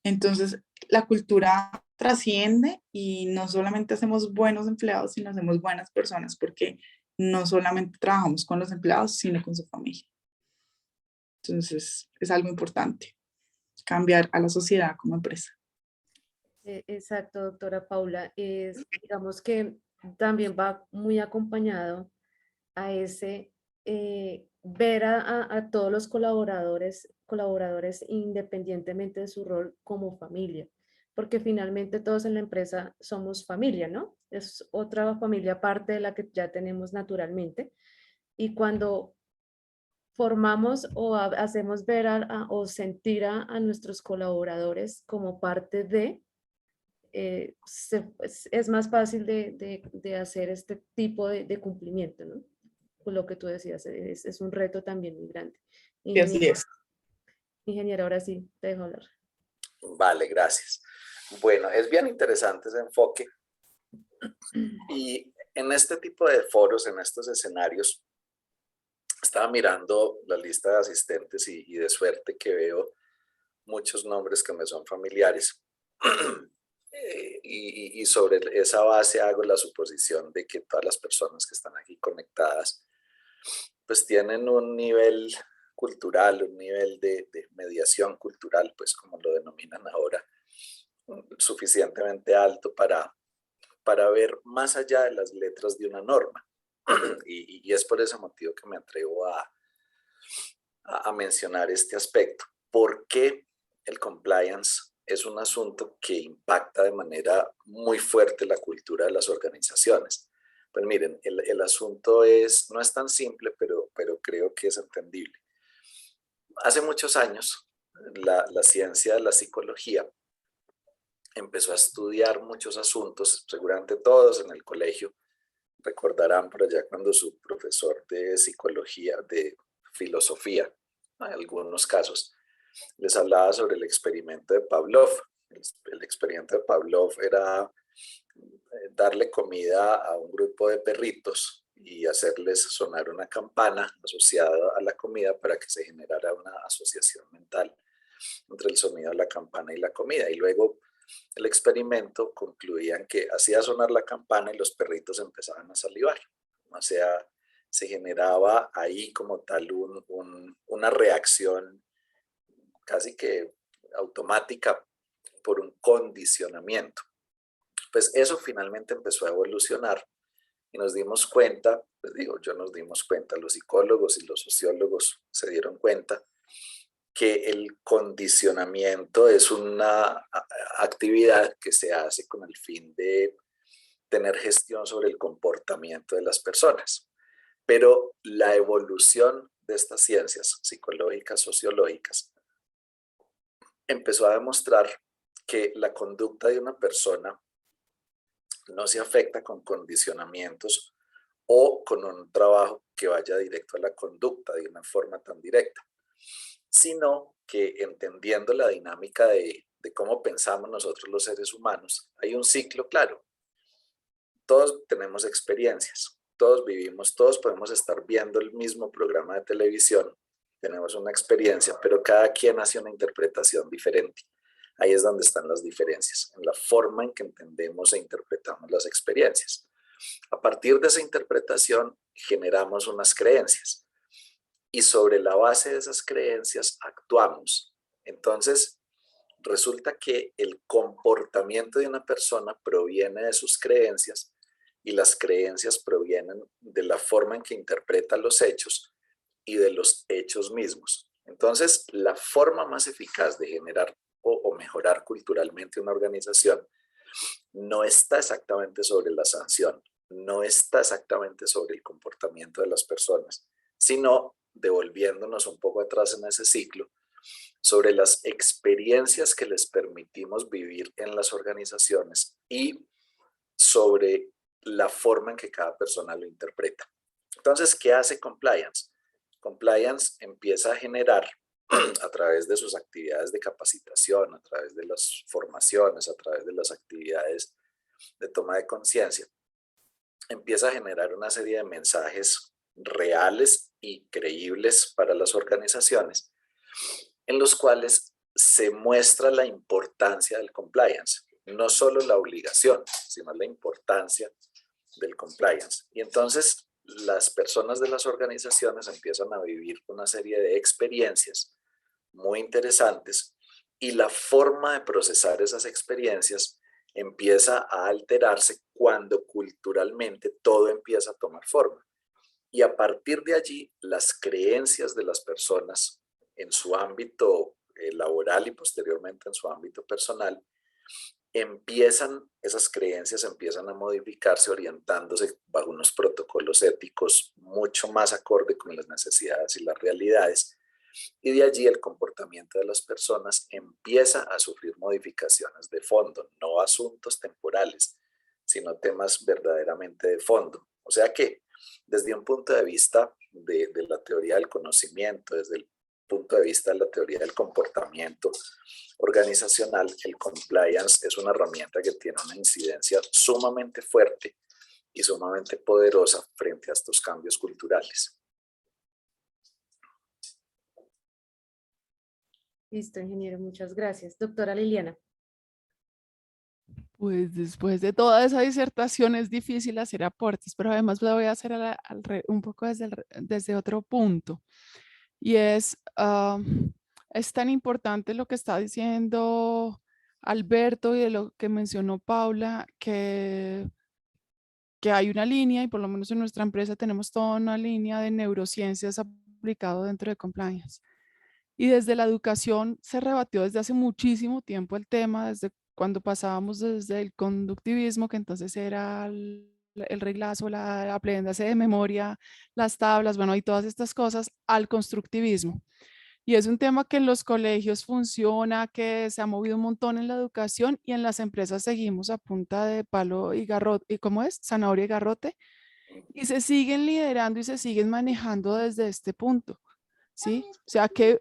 Entonces, la cultura trasciende y no solamente hacemos buenos empleados, sino hacemos buenas personas, porque no solamente trabajamos con los empleados, sino con su familia. Entonces, es algo importante, cambiar a la sociedad como empresa. Exacto, doctora Paula. Digamos que también va muy acompañado a ese ver a todos los colaboradores independientemente de su rol como familia, porque finalmente todos en la empresa somos familia, ¿no? Es otra familia aparte de la que ya tenemos naturalmente. Y cuando formamos o hacemos ver o sentir a nuestros colaboradores como parte de, es más fácil de hacer este tipo de cumplimiento, ¿no? Con lo que tú decías, es un reto también muy grande. Y así es. Ingeniero, ahora sí, te dejo hablar. Vale, gracias. Bueno, es bien interesante ese enfoque y En este tipo de foros, en estos escenarios, estaba mirando la lista de asistentes y de suerte que veo muchos nombres que me son familiares. Y sobre esa base hago la suposición de que todas las personas que están aquí conectadas pues tienen un nivel cultural, un nivel de mediación cultural, pues como lo denominan ahora, suficientemente alto para ver más allá de las letras de una norma. Y es por ese motivo que me atrevo a mencionar este aspecto. ¿Por qué el compliance es un asunto que impacta de manera muy fuerte la cultura de las organizaciones? Pues miren, el asunto no es tan simple, pero creo que es entendible. Hace muchos años, la ciencia de la psicología empezó a estudiar muchos asuntos, seguramente todos en el colegio recordarán por allá cuando su profesor de psicología, de filosofía, en algunos casos, les hablaba sobre el experimento de Pavlov. El experimento de Pavlov era darle comida a un grupo de perritos y hacerles sonar una campana asociada a la comida para que se generara una asociación mental entre el sonido de la campana y la comida. Y luego el experimento concluía en que hacía sonar la campana y los perritos empezaban a salivar. O sea, se generaba ahí como tal una reacción casi que automática por un condicionamiento. Pues eso finalmente empezó a evolucionar y nos dimos cuenta, pues digo, nos dimos cuenta, los psicólogos y los sociólogos se dieron cuenta que el condicionamiento es una actividad que se hace con el fin de tener gestión sobre el comportamiento de las personas. Pero la evolución de estas ciencias psicológicas, sociológicas, empezó a demostrar que la conducta de una persona no se afecta con condicionamientos o con un trabajo que vaya directo a la conducta de una forma tan directa, sino que entendiendo la dinámica de cómo pensamos nosotros los seres humanos, hay un ciclo claro. Todos tenemos experiencias, todos vivimos, todos podemos estar viendo el mismo programa de televisión, tenemos una experiencia, pero cada quien hace una interpretación diferente. Ahí es donde están las diferencias, en la forma en que entendemos e interpretamos las experiencias. A partir de esa interpretación generamos unas creencias y sobre la base de esas creencias actuamos. Entonces, resulta que el comportamiento de una persona proviene de sus creencias y las creencias provienen de la forma en que interpreta los hechos y de los hechos mismos. Entonces, la forma más eficaz de generar o mejorar culturalmente una organización no está exactamente sobre la sanción, no está exactamente sobre el comportamiento de las personas, sino devolviéndonos un poco atrás en ese ciclo, sobre las experiencias que les permitimos vivir en las organizaciones y sobre la forma en que cada persona lo interpreta. Entonces, ¿qué hace Compliance? Compliance empieza a generar a través de sus actividades de capacitación, a través de las formaciones, a través de las actividades de toma de conciencia, empieza a generar una serie de mensajes reales y creíbles para las organizaciones, en los cuales se muestra la importancia del compliance, no solo la obligación, sino la importancia del compliance. Y entonces las personas de las organizaciones empiezan a vivir una serie de experiencias muy interesantes y la forma de procesar esas experiencias empieza a alterarse cuando culturalmente todo empieza a tomar forma. Y a partir de allí, las creencias de las personas en su ámbito laboral y posteriormente en su ámbito personal, esas creencias empiezan a modificarse orientándose bajo unos protocolos éticos mucho más acorde con las necesidades y las realidades. Y de allí el comportamiento de las personas empieza a sufrir modificaciones de fondo, no asuntos temporales, sino temas verdaderamente de fondo. O sea que desde un punto de vista de la teoría del conocimiento, desde el punto de vista de la teoría del comportamiento organizacional, el compliance es una herramienta que tiene una incidencia sumamente fuerte y sumamente poderosa frente a estos cambios culturales. Listo, ingeniero, muchas gracias. Doctora Liliana. Pues después de toda esa disertación es difícil hacer aportes, pero además lo voy a hacer un poco desde otro punto. Y es tan importante lo que está diciendo Alberto y de lo que mencionó Paula, que hay una línea, y por lo menos en nuestra empresa tenemos toda una línea de neurociencias aplicado dentro de compliance. Y desde la educación se rebatió desde hace muchísimo tiempo el tema, desde cuando pasábamos desde el conductivismo, que entonces era el reglazo, la aprenderse de memoria, las tablas, bueno, y todas estas cosas, al constructivismo. Y es un tema que en los colegios funciona, que se ha movido un montón en la educación, y en las empresas seguimos a punta de palo y garrote, ¿y cómo es? Zanahoria y garrote, y se siguen liderando y se siguen manejando desde este punto. ¿Sí? O sea, que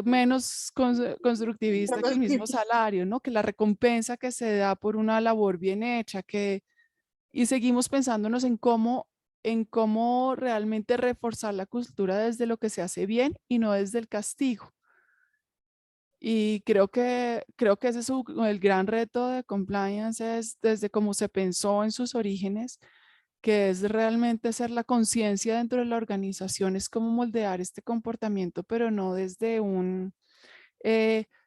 menos constructivista que el mismo salario, ¿no? Que la recompensa que se da por una labor bien hecha, y seguimos pensándonos en cómo realmente reforzar la cultura desde lo que se hace bien y no desde el castigo. Y creo que ese es el gran reto de compliance, es desde cómo se pensó en sus orígenes, que es realmente ser la conciencia dentro de la organización, es cómo moldear este comportamiento, pero no desde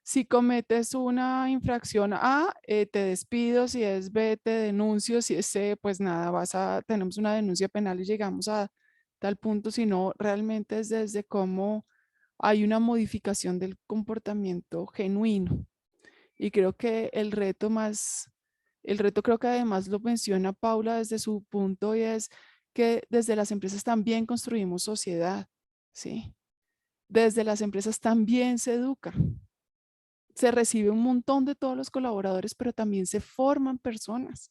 si cometes una infracción A, te despido, si es B, te denuncio, si es C, pues nada, tenemos una denuncia penal y llegamos a tal punto, sino realmente es desde cómo hay una modificación del comportamiento genuino. Y creo que el reto creo que además lo menciona Paula desde su punto, y es que desde las empresas también construimos sociedad, ¿sí? Desde las empresas también se educa. Se recibe un montón de todos los colaboradores, pero también se forman personas.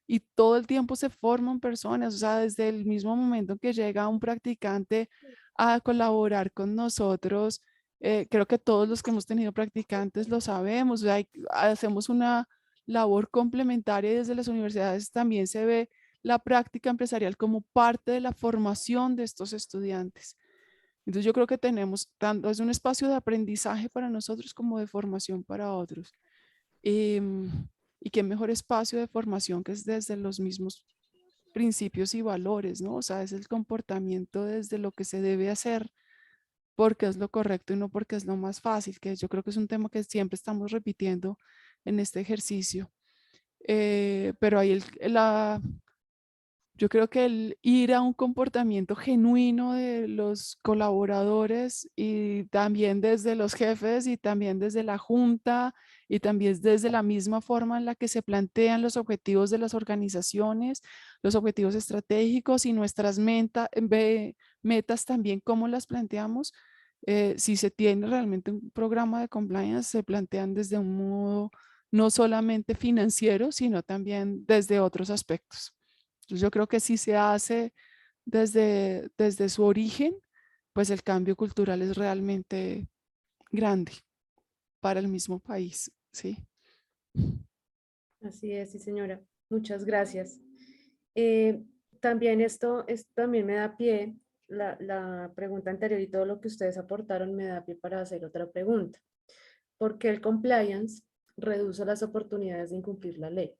Y todo el tiempo se forman personas, o sea, desde el mismo momento que llega un practicante a colaborar con nosotros, creo que todos los que hemos tenido practicantes lo sabemos, o sea, hacemos una labor complementaria, y desde las universidades también se ve la práctica empresarial como parte de la formación de estos estudiantes. Entonces yo creo que tenemos, tanto es un espacio de aprendizaje para nosotros como de formación para otros. Y qué mejor espacio de formación que es desde los mismos principios y valores, ¿no? O sea, es el comportamiento desde lo que se debe hacer porque es lo correcto y no porque es lo más fácil, que yo creo que es un tema que siempre estamos repitiendo en este ejercicio. Pero ahí yo creo que el ir a un comportamiento genuino de los colaboradores, y también desde los jefes y también desde la junta y también desde la misma forma en la que se plantean los objetivos de las organizaciones, los objetivos estratégicos y nuestras metas también, cómo las planteamos. Si se tiene realmente un programa de compliance, se plantean desde un modo no solamente financiero, sino también desde otros aspectos. Yo creo que si se hace desde su origen, pues el cambio cultural es realmente grande para el mismo país, ¿sí? Así es, sí, señora. Muchas gracias. También esto también me da pie, la pregunta anterior y todo lo que ustedes aportaron me da pie para hacer otra pregunta. ¿Por qué el compliance reduce las oportunidades de incumplir la ley?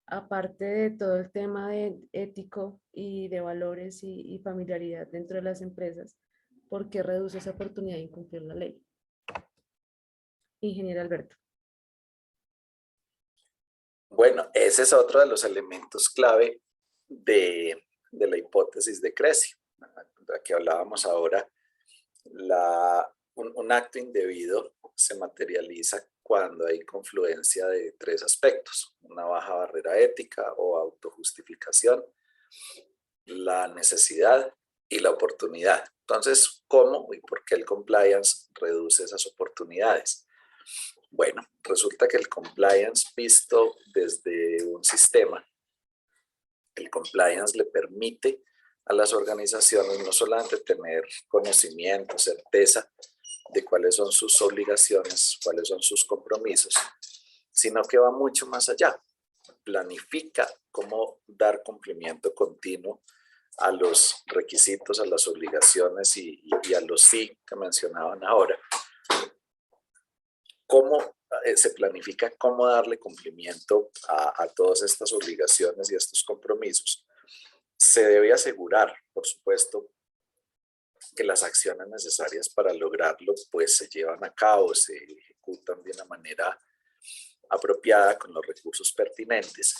Aparte de todo el tema de ético y de valores y familiaridad dentro de las empresas, ¿por qué reduce esa oportunidad de incumplir la ley? Ingeniero Alberto. Bueno, ese es otro de los elementos clave de la hipótesis de Crecy, la que hablábamos ahora. Un acto indebido se materializa cuando hay confluencia de tres aspectos: una baja barrera ética o autojustificación, la necesidad y la oportunidad. Entonces, ¿cómo y por qué el compliance reduce esas oportunidades? Bueno, resulta que el compliance visto desde un sistema, el compliance le permite a las organizaciones no solamente tener conocimiento, certeza de cuáles son sus obligaciones, cuáles son sus compromisos, sino que va mucho más allá. planifica cómo dar cumplimiento continuo a los requisitos, a las obligaciones y a los sí que mencionaban ahora. ¿Cómo se planifica cómo darle cumplimiento a todas estas obligaciones y a estos compromisos? Se debe asegurar, por supuesto, que las acciones necesarias para lograrlo pues se llevan a cabo, se ejecutan de una manera apropiada con los recursos pertinentes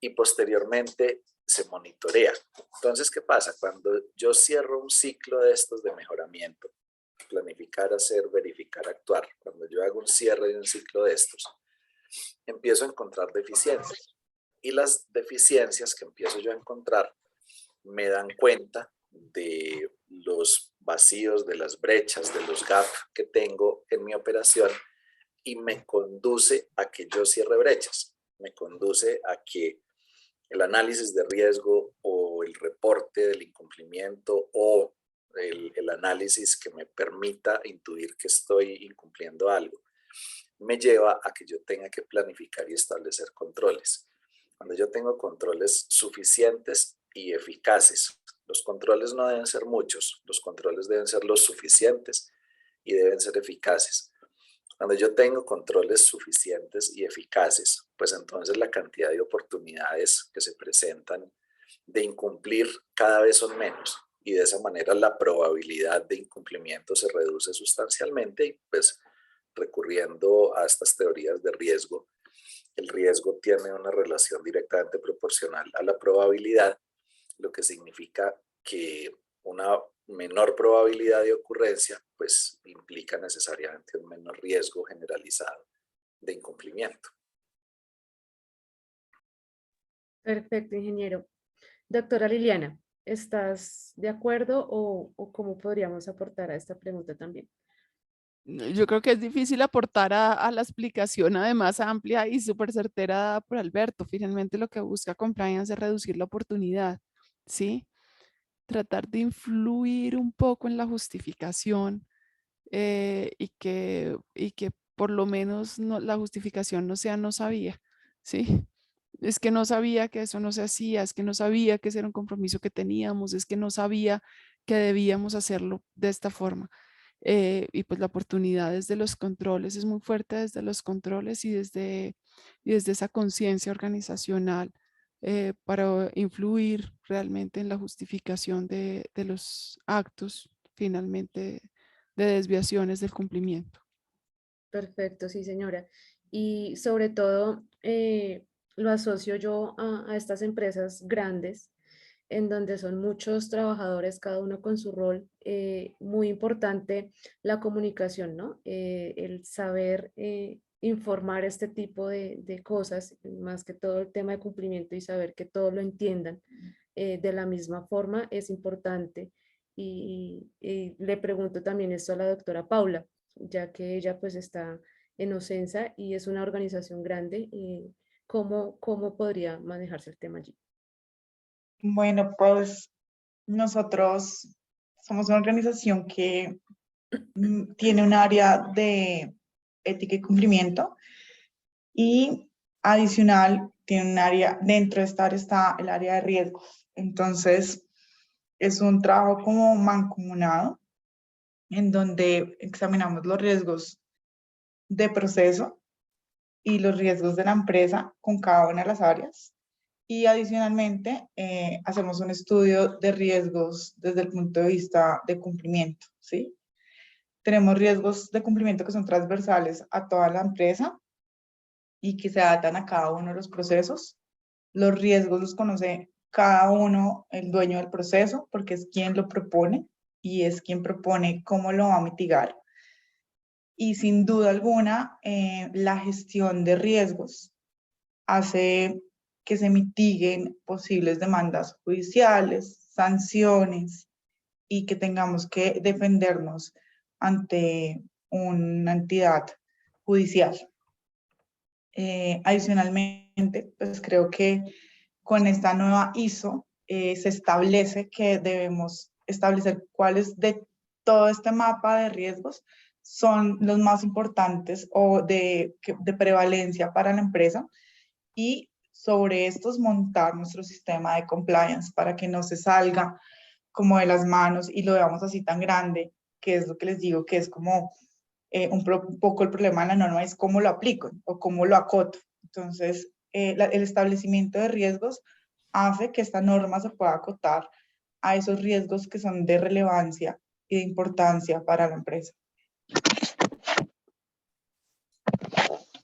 y posteriormente se monitorea. Entonces, ¿qué pasa? Cuando yo cierro un ciclo de estos de mejoramiento, planificar, hacer, verificar, actuar, cuando yo hago un cierre de un ciclo de estos, empiezo a encontrar deficiencias y las deficiencias que empiezo yo a encontrar me dan cuenta de los vacíos, de las brechas, de los gaps que tengo en mi operación y me conduce a que yo cierre brechas, me conduce a que el análisis de riesgo o el reporte del incumplimiento o el análisis que me permita intuir que estoy incumpliendo algo, me lleva a que yo tenga que planificar y establecer controles. Cuando yo tengo controles suficientes y eficaces, los controles no deben ser muchos, los controles deben ser los suficientes y deben ser eficaces. Cuando yo tengo controles suficientes y eficaces, pues entonces la cantidad de oportunidades que se presentan de incumplir cada vez son menos y de esa manera la probabilidad de incumplimiento se reduce sustancialmente y pues recurriendo a estas teorías de riesgo, el riesgo tiene una relación directamente proporcional a la probabilidad, lo que significa que una menor probabilidad de ocurrencia pues implica necesariamente un menor riesgo generalizado de incumplimiento. Perfecto, ingeniero. Doctora Liliana, ¿estás de acuerdo o cómo podríamos aportar a esta pregunta también? Yo creo que es difícil aportar a la explicación además amplia y súper certera por Alberto. Finalmente lo que busca compliance es reducir la oportunidad, ¿sí? Tratar de influir un poco en la justificación y que por lo menos la justificación no sea no sabía, ¿sí? Es que no sabía que eso no se hacía, es que no sabía que ese era un compromiso que teníamos, es que no sabía que debíamos hacerlo de esta forma. Y pues la oportunidad desde los controles es muy fuerte, desde los controles y desde esa conciencia organizacional para influir realmente en la justificación de los actos finalmente de desviaciones del cumplimiento. Perfecto, sí, señora. Y sobre todo, lo asocio yo a estas empresas grandes, en donde son muchos trabajadores, cada uno con su rol, muy importante la comunicación, ¿no? El saber informar este tipo de cosas, más que todo el tema de cumplimiento y saber que todos lo entiendan de la misma forma es importante. Y le pregunto también esto a la doctora Paula, ya que ella pues está en Ocensa y es una organización grande, ¿cómo podría manejarse el tema allí? Bueno, pues nosotros somos una organización que tiene un área de ética y cumplimiento y adicional tiene un área, dentro de esta área está el área de riesgos. Entonces, es un trabajo como mancomunado en donde examinamos los riesgos de proceso y los riesgos de la empresa con cada una de las áreas. Y adicionalmente, hacemos un estudio de riesgos desde el punto de vista de cumplimiento, ¿sí? Tenemos riesgos de cumplimiento que son transversales a toda la empresa y que se adaptan a cada uno de los procesos. Los riesgos los conoce cada uno, el dueño del proceso, porque es quien lo propone y es quien propone cómo lo va a mitigar. Y sin duda alguna, la gestión de riesgos hace que se mitiguen posibles demandas judiciales, sanciones y que tengamos que defendernos ante una entidad judicial. Adicionalmente, pues creo que con esta nueva ISO se establece que debemos establecer cuáles de todo este mapa de riesgos son los más importantes o de prevalencia para la empresa y sobre estos montar nuestro sistema de compliance para que no se salga como de las manos y lo veamos así tan grande, que es lo que les digo, que es como un poco el problema de la norma, es cómo lo aplico o cómo lo acoto. Entonces, el establecimiento de riesgos hace que esta norma se pueda acotar a esos riesgos que son de relevancia y de importancia para la empresa.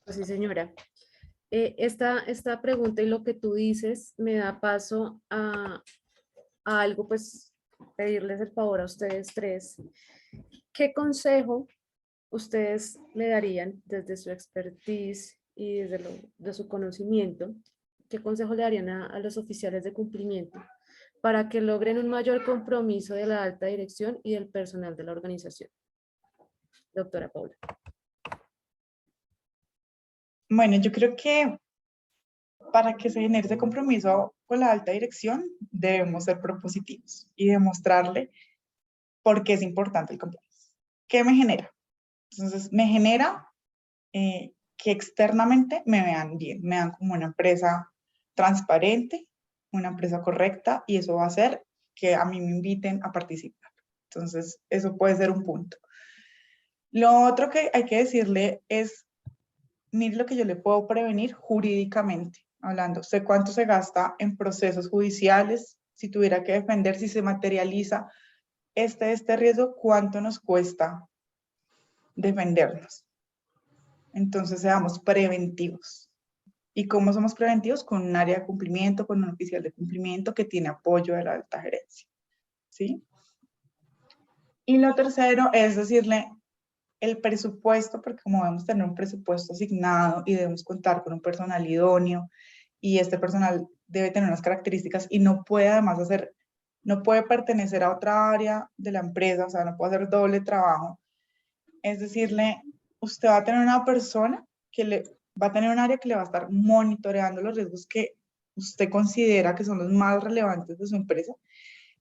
Pues sí, señora. Esta pregunta y lo que tú dices me da paso a algo, pues pedirles el favor a ustedes tres. ¿Qué consejo ustedes le darían desde su expertise y de su conocimiento? ¿Qué consejo le darían a los oficiales de cumplimiento para que logren un mayor compromiso de la alta dirección y del personal de la organización? Doctora Paula. Bueno, yo creo que para que se genere ese compromiso con la alta dirección, debemos ser propositivos y demostrarle por qué es importante el compliance. ¿Qué me genera? Entonces, me genera que externamente me vean bien, me vean como una empresa transparente, una empresa correcta, y eso va a hacer que a mí me inviten a participar. Entonces, eso puede ser un punto. Lo otro que hay que decirle es, mire lo que yo le puedo prevenir jurídicamente, hablando, sé cuánto se gasta en procesos judiciales, si tuviera que defender, si se materializa este riesgo, cuánto nos cuesta defendernos. Entonces seamos preventivos. ¿Y cómo somos preventivos? Con un área de cumplimiento, con un oficial de cumplimiento que tiene apoyo de la alta gerencia. ¿Sí? Y lo tercero es decirle el presupuesto, porque como debemos tener un presupuesto asignado y debemos contar con un personal idóneo, y este personal debe tener unas características y no puede además no puede pertenecer a otra área de la empresa, o sea, no puede hacer doble trabajo. Es decirle, usted va a tener una persona va a tener un área que le va a estar monitoreando los riesgos que usted considera que son los más relevantes de su empresa,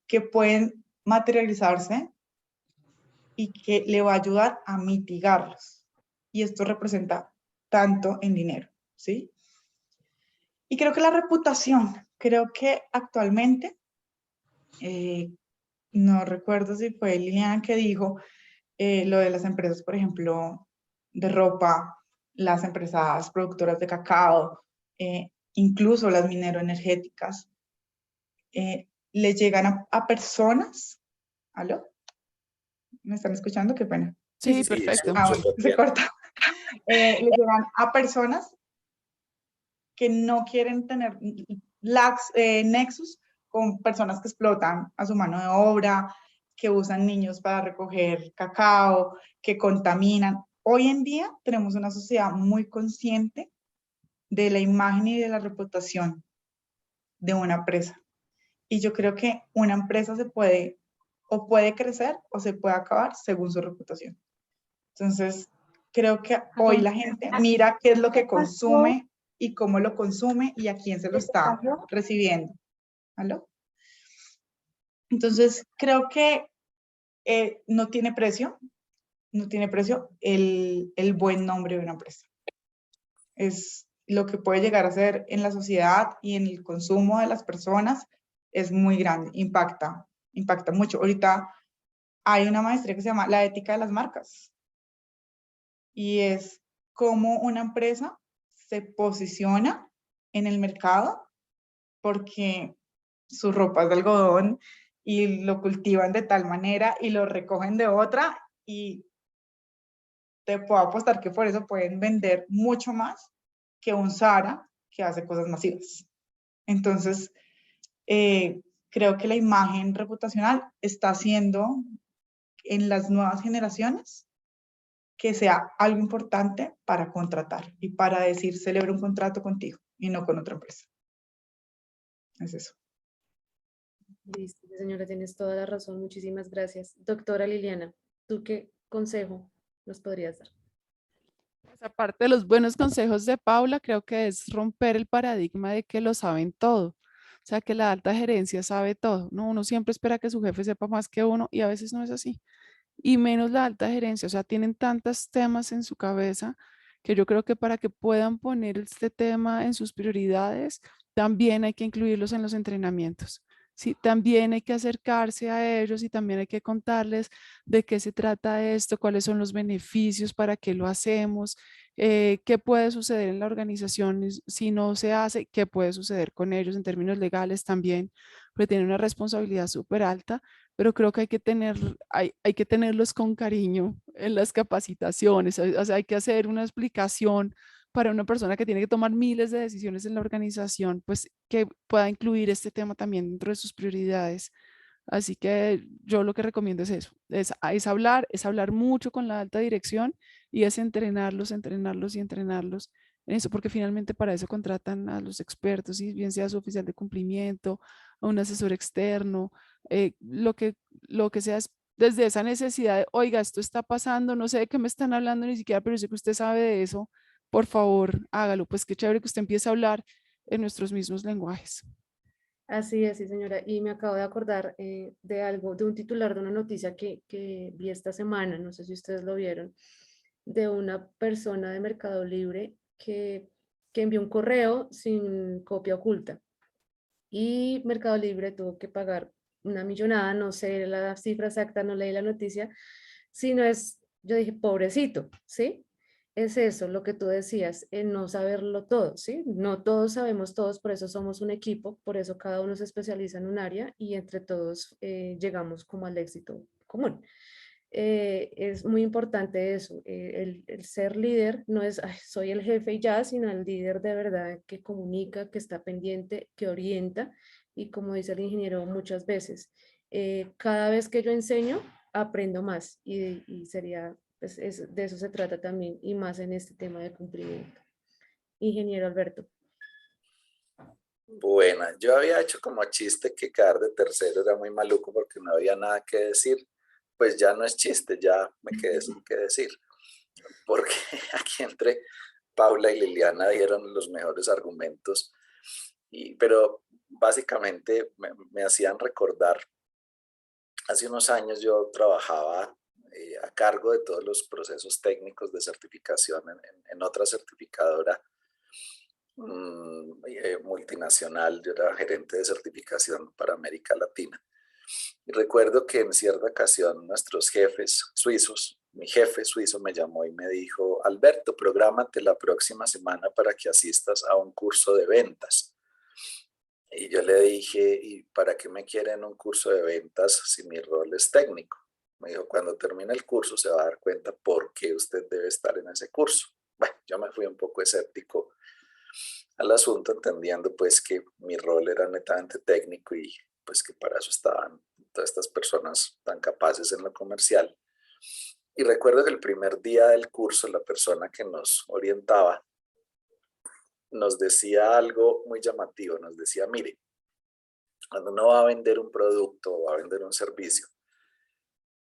que pueden materializarse y que le va a ayudar a mitigarlos. Y esto representa tanto en dinero, ¿sí? Y creo que la reputación, creo que actualmente, no recuerdo si fue Liliana que dijo lo de las empresas, por ejemplo, de ropa, las empresas productoras de cacao, incluso las mineroenergéticas, le llegan a personas. ¿Aló? ¿Me están escuchando? Qué pena. Sí, Sí. perfecto. Bueno, se corta. Le llegan a personas que no quieren tener nexus con personas que explotan a su mano de obra, que usan niños para recoger cacao, que contaminan. Hoy en día tenemos una sociedad muy consciente de la imagen y de la reputación de una empresa. Y yo creo que una empresa puede crecer o se puede acabar según su reputación. Entonces, creo que hoy la gente mira qué es lo que consume y cómo lo consume y a quién se lo está recibiendo. ¿Aló? Entonces, creo que no tiene precio el buen nombre de una empresa. Es lo que puede llegar a ser en la sociedad y en el consumo de las personas, es muy grande, impacta mucho. Ahorita hay una maestría que se llama La ética de las marcas, y es cómo una empresa se posiciona en el mercado porque su ropa es de algodón y lo cultivan de tal manera y lo recogen de otra, y te puedo apostar que por eso pueden vender mucho más que un Zara que hace cosas masivas. Entonces, creo que la imagen reputacional está haciendo en las nuevas generaciones que sea algo importante para contratar y para decir, celebro un contrato contigo y no con otra empresa. Es eso. Listo, señora, tienes toda la razón. Muchísimas gracias. Doctora Liliana, ¿tú qué consejo nos podrías dar? Pues aparte de los buenos consejos de Paula, creo que es romper el paradigma de que lo saben todo. O sea, que la alta gerencia sabe todo. No, uno siempre espera que su jefe sepa más que uno y a veces no es así. Y menos la alta gerencia. O sea, tienen tantos temas en su cabeza que yo creo que para que puedan poner este tema en sus prioridades, también hay que incluirlos en los entrenamientos. Sí, también hay que acercarse a ellos y también hay que contarles de qué se trata esto, cuáles son los beneficios, para qué lo hacemos, qué puede suceder en la organización si no se hace, qué puede suceder con ellos en términos legales también, porque tienen una responsabilidad súper alta, pero creo que hay que tenerlos con cariño en las capacitaciones, o sea, hay que hacer una explicación para una persona que tiene que tomar miles de decisiones en la organización, pues que pueda incluir este tema también dentro de sus prioridades. Así que yo lo que recomiendo es eso, es hablar mucho con la alta dirección y es entrenarlos, entrenarlos y entrenarlos en eso, porque finalmente para eso contratan a los expertos, y bien sea su oficial de cumplimiento, a un asesor externo, lo que sea, es desde esa necesidad de, oiga, esto está pasando, no sé de qué me están hablando ni siquiera, pero yo sé que usted sabe de eso, por favor, hágalo. Pues qué chévere que usted empiece a hablar en nuestros mismos lenguajes. Así es, sí, señora. Y me acabo de acordar de algo, de un titular de una noticia que vi esta semana, no sé si ustedes lo vieron, de una persona de Mercado Libre que envió un correo sin copia oculta. Y Mercado Libre tuvo que pagar una millonada, no sé la cifra exacta, no leí la noticia, sino es, yo dije, pobrecito, ¿sí? Es eso, lo que tú decías, el no saberlo todo, ¿sí? No todos sabemos todos, por eso somos un equipo, por eso cada uno se especializa en un área y entre todos llegamos como al éxito común. Es muy importante eso, el ser líder no es, "Ay, soy el jefe y ya", sino el líder de verdad que comunica, que está pendiente, que orienta y como dice el ingeniero muchas veces, cada vez que yo enseño, aprendo más y sería, pues, de eso se trata también y más en este tema de cumplimiento. Ingeniero Alberto. Bueno, yo había hecho como chiste que quedar de tercero era muy maluco porque no había nada que decir. Pues ya no es chiste, ya me quedé sin qué decir. Porque aquí entre Paula y Liliana dieron los mejores argumentos, pero básicamente me hacían recordar, hace unos años yo trabajaba a cargo de todos los procesos técnicos de certificación en otra certificadora multinacional. Yo era gerente de certificación para América Latina. Y recuerdo que en cierta ocasión nuestros jefes suizos, mi jefe suizo me llamó y me dijo, Alberto, prográmate la próxima semana para que asistas a un curso de ventas. Y yo le dije, ¿y para qué me quieren un curso de ventas si mi rol es técnico? Me dijo, cuando termine el curso se va a dar cuenta por qué usted debe estar en ese curso. Bueno, yo me fui un poco escéptico al asunto, entendiendo pues que mi rol era netamente técnico y pues que para eso estaban todas estas personas tan capaces en lo comercial. Y recuerdo que el primer día del curso la persona que nos orientaba nos decía algo muy llamativo, nos decía, mire, cuando uno va a vender un producto o va a vender un servicio,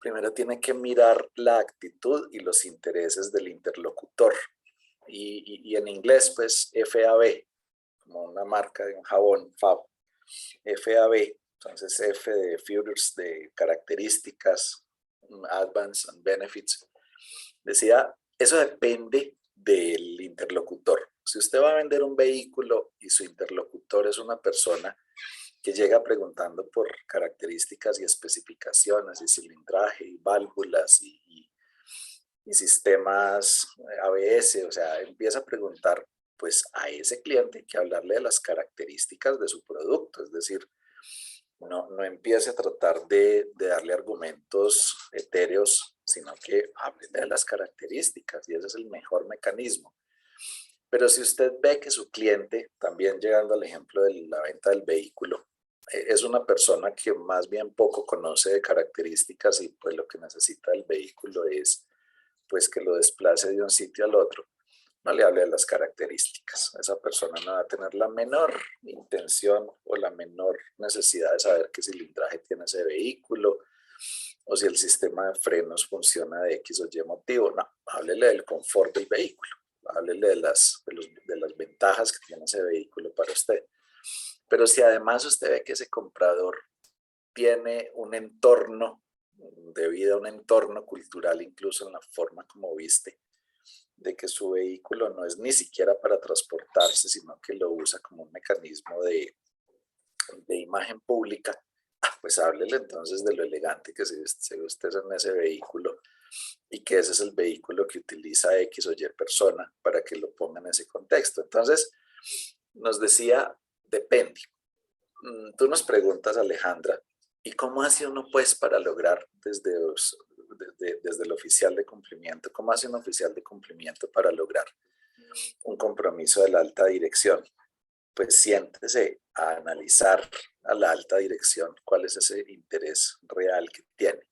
primero tiene que mirar la actitud y los intereses del interlocutor. Y en inglés, pues, FAB, como una marca de un jabón, FAB, FAB, entonces F de Features, de características, Advanced and Benefits. Decía, eso depende del interlocutor. Si usted va a vender un vehículo y su interlocutor es una persona que llega preguntando por características y especificaciones y cilindraje y válvulas y sistemas ABS, o sea, empieza a preguntar, pues a ese cliente hay que hablarle de las características de su producto, es decir, no empiece a tratar de darle argumentos etéreos, sino que hable de las características y ese es el mejor mecanismo. Pero si usted ve que su cliente, también llegando al ejemplo de la venta del vehículo, es una persona que más bien poco conoce de características y pues lo que necesita del vehículo es pues que lo desplace de un sitio al otro, no le hable de las características. Esa persona no va a tener la menor intención o la menor necesidad de saber qué cilindraje tiene ese vehículo o si el sistema de frenos funciona de X o Y motivo. No, háblele del confort del vehículo, háblele de las ventajas que tiene ese vehículo para usted. Pero si además usted ve que ese comprador tiene un entorno de vida, un entorno cultural, incluso en la forma como viste, de que su vehículo no es ni siquiera para transportarse, sino que lo usa como un mecanismo de imagen pública, pues háblele entonces de lo elegante que se ve usted en ese vehículo y que ese es el vehículo que utiliza X o Y persona para que lo ponga en ese contexto. Entonces, nos decía, depende. Tú nos preguntas, Alejandra, ¿y cómo hace uno pues para lograr desde el oficial de cumplimiento, cómo hace un oficial de cumplimiento para lograr un compromiso de la alta dirección? Pues siéntese a analizar a la alta dirección cuál es ese interés real que tiene.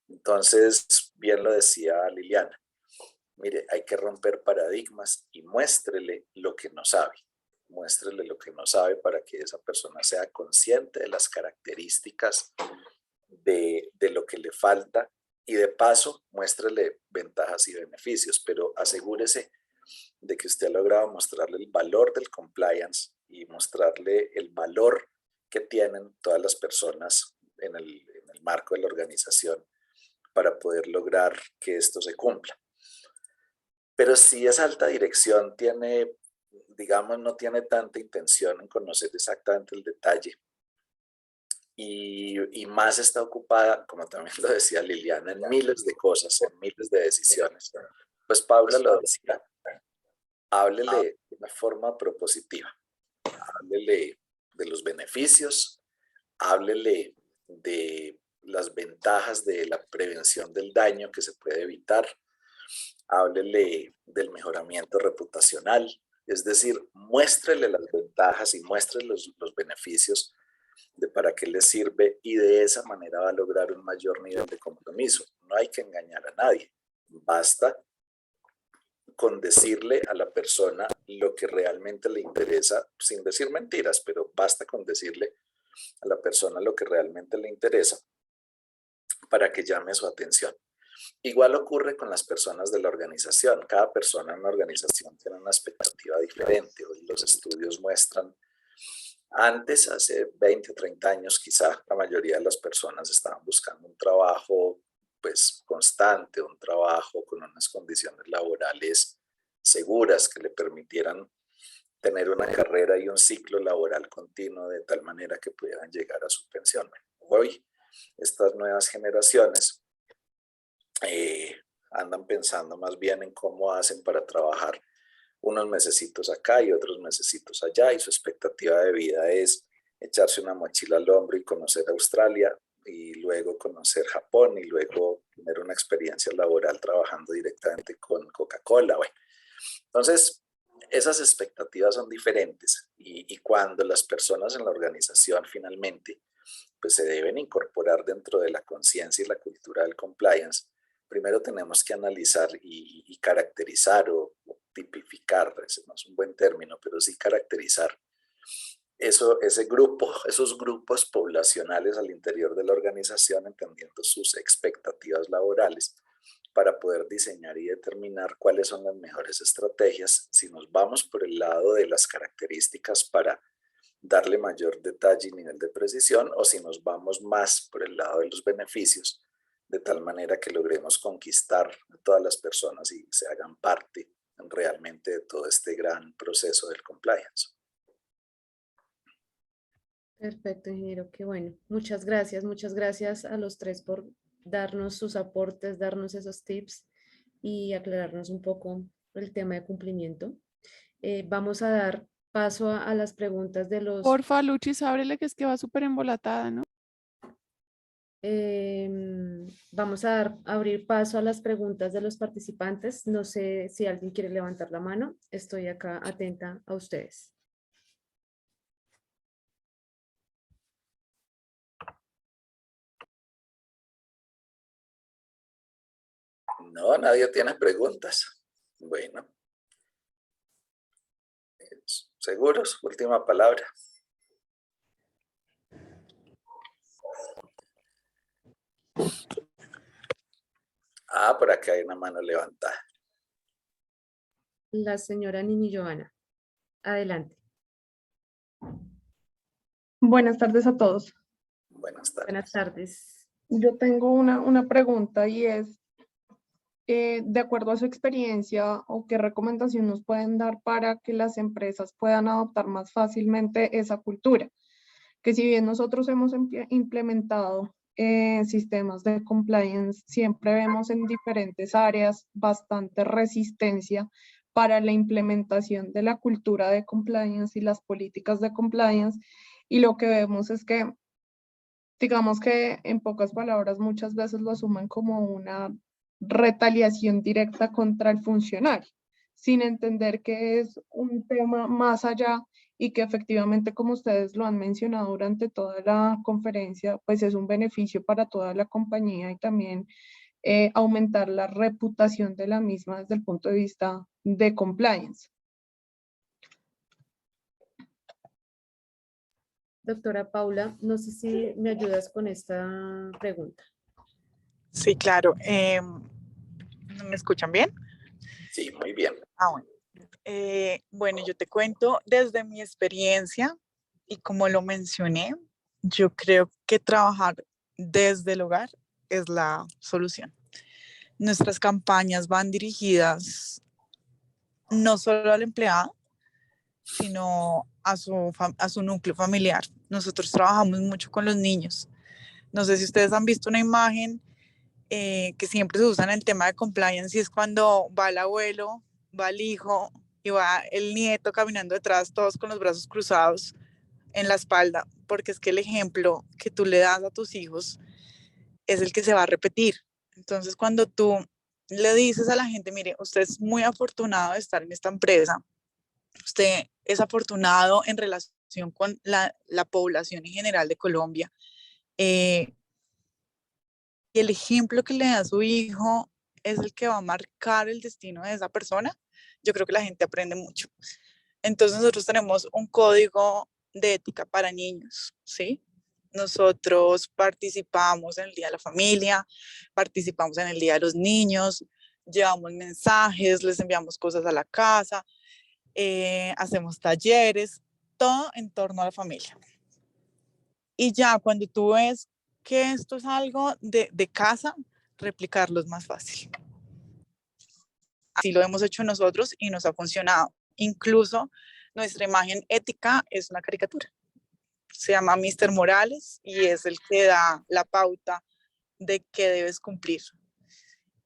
Entonces, bien lo decía Liliana, mire, hay que romper paradigmas y muéstrele lo que no sabe. Muéstrele lo que no sabe para que esa persona sea consciente de las características de lo que le falta y de paso muéstrele ventajas y beneficios, pero asegúrese de que usted ha logrado mostrarle el valor del compliance y mostrarle el valor que tienen todas las personas en el marco de la organización para poder lograr que esto se cumpla. Pero si esa alta dirección tiene, digamos, no tiene tanta intención en conocer exactamente el detalle y más está ocupada, como también lo decía Liliana, en miles de cosas, en miles de decisiones, pues Paula lo decía, háblele de una forma propositiva, háblele de los beneficios, háblele de las ventajas de la prevención del daño que se puede evitar, háblele del mejoramiento reputacional, es decir, muéstrele las ventajas y muéstrele los beneficios de para qué le sirve y de esa manera va a lograr un mayor nivel de compromiso. No hay que engañar a nadie, basta con decirle a la persona lo que realmente le interesa, sin decir mentiras, pero basta con decirle a la persona lo que realmente le interesa para que llame su atención. Igual ocurre con las personas de la organización. Cada persona en una organización tiene una expectativa diferente. Hoy los estudios muestran, antes, hace 20 o 30 años, quizá la mayoría de las personas estaban buscando un trabajo pues constante, un trabajo con unas condiciones laborales seguras que le permitieran tener una carrera y un ciclo laboral continuo de tal manera que pudieran llegar a su pensión. Hoy, estas nuevas generaciones andan pensando más bien en cómo hacen para trabajar unos mesecitos acá y otros mesecitos allá, y su expectativa de vida es echarse una mochila al hombro y conocer Australia, y luego conocer Japón, y luego tener una experiencia laboral trabajando directamente con Coca-Cola. Bueno, entonces, esas expectativas son diferentes, y cuando las personas en la organización finalmente pues se deben incorporar dentro de la conciencia y la cultura del compliance, primero tenemos que analizar y caracterizar o tipificar, ese no es un buen término, pero sí caracterizar esos grupos poblacionales al interior de la organización, entendiendo sus expectativas laborales, para poder diseñar y determinar cuáles son las mejores estrategias, si nos vamos por el lado de las características para darle mayor detalle y nivel de precisión, o si nos vamos más por el lado de los beneficios, de tal manera que logremos conquistar a todas las personas y se hagan parte realmente de todo este gran proceso del compliance. Perfecto, ingeniero, qué bueno. Muchas gracias a los tres por darnos sus aportes, darnos esos tips y aclararnos un poco el tema de cumplimiento. Vamos a dar paso a las preguntas de los... Porfa, Luchis, ábrele que es que va súper embolatada, ¿no? Vamos a abrir paso a las preguntas de los participantes. No sé si alguien quiere levantar la mano. Estoy acá atenta a ustedes. No, nadie tiene preguntas. Bueno. ¿Seguros? Última palabra. Ah, por acá hay una mano levantada. La señora Nini Joana. Adelante. Buenas tardes a todos. Buenas tardes. Buenas tardes. Yo tengo una pregunta y es, de acuerdo a su experiencia o qué recomendación nos pueden dar para que las empresas puedan adoptar más fácilmente esa cultura. Que si bien nosotros hemos implementado sistemas de compliance, siempre vemos en diferentes áreas bastante resistencia para la implementación de la cultura de compliance y las políticas de compliance. Y lo que vemos es que, digamos que en pocas palabras, muchas veces lo asumen como una retaliación directa contra el funcionario, sin entender que es un tema más allá y que efectivamente, como ustedes lo han mencionado durante toda la conferencia, pues es un beneficio para toda la compañía y también aumentar la reputación de la misma desde el punto de vista de compliance. Doctora Paula, no sé si me ayudas con esta pregunta. Sí, claro. ¿Me escuchan bien? Sí, muy bien. Bueno. Bueno, yo te cuento desde mi experiencia y como lo mencioné, yo creo que trabajar desde el hogar es la solución. Nuestras campañas van dirigidas no solo al empleado, sino a su núcleo familiar. Nosotros trabajamos mucho con los niños. No sé si ustedes han visto una imagen que siempre se usa en el tema de compliance y es cuando va el abuelo, va el hijo y va el nieto caminando detrás, todos con los brazos cruzados en la espalda, porque es que el ejemplo que tú le das a tus hijos es el que se va a repetir. Entonces, cuando tú le dices a la gente, mire, usted es muy afortunado de estar en esta empresa, usted es afortunado en relación con la población en general de Colombia, y el ejemplo que le da a su hijo es el que va a marcar el destino de esa persona, yo creo que la gente aprende mucho. Entonces nosotros tenemos un código de ética para niños, ¿sí? Nosotros participamos en el Día de la Familia, participamos en el Día de los Niños, llevamos mensajes, les enviamos cosas a la casa, hacemos talleres, todo en torno a la familia. Y ya cuando tú ves que esto es algo de casa, replicarlo es más fácil. Así lo hemos hecho nosotros y nos ha funcionado. Incluso nuestra imagen ética es una caricatura. Se llama Mr. Morales y es el que da la pauta de qué debes cumplir.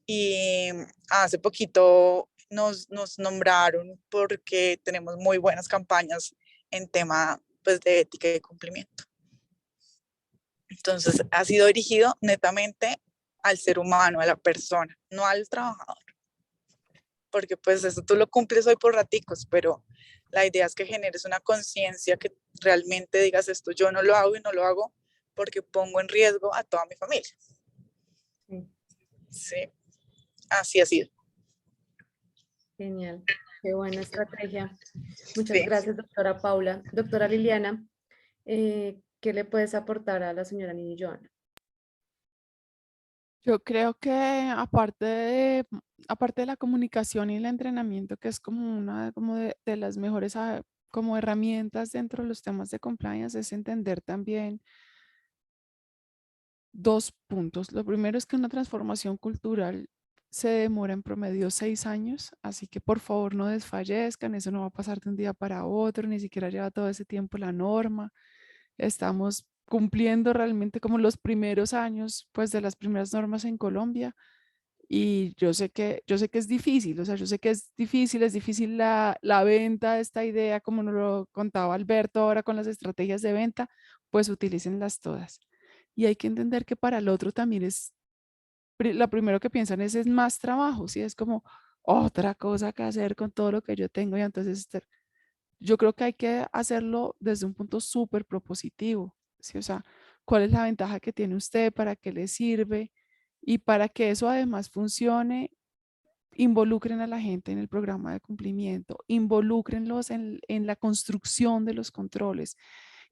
Y hace poquito nos nombraron porque tenemos muy buenas campañas en tema pues, de ética y cumplimiento. Entonces ha sido dirigido netamente al ser humano, a la persona, no al trabajador. Porque pues eso tú lo cumples hoy por raticos, pero la idea es que generes una conciencia que realmente digas esto, yo no lo hago y no lo hago porque pongo en riesgo a toda mi familia. Sí, así ha sido. Genial, qué buena estrategia. Muchas Sí. gracias, doctora Paula. Doctora Liliana, ¿qué le puedes aportar a la señora Nini Joana? Yo creo que aparte de la comunicación y el entrenamiento, que es como una de las mejores como herramientas dentro de los temas de compliance, es entender también dos puntos. Lo primero es que una transformación cultural se demora en promedio 6 años, así que por favor no desfallezcan, eso no va a pasar de un día para otro, ni siquiera lleva todo ese tiempo la norma. Estamos cumpliendo realmente como los primeros años, pues de las primeras normas en Colombia. Y yo sé que es difícil, o sea, yo sé que es difícil la venta de esta idea, como nos lo contaba Alberto ahora con las estrategias de venta, pues utilícenlas todas. Y hay que entender que para el otro también lo primero que piensan es más trabajo, ¿sí? Es como otra cosa que hacer con todo lo que yo tengo y entonces yo creo que hay que hacerlo desde un punto súper propositivo, ¿sí? O sea, ¿cuál es la ventaja que tiene usted? ¿Para qué le sirve? Y para que eso además funcione, involucren a la gente en el programa de cumplimiento, involúcrenlos en la construcción de los controles,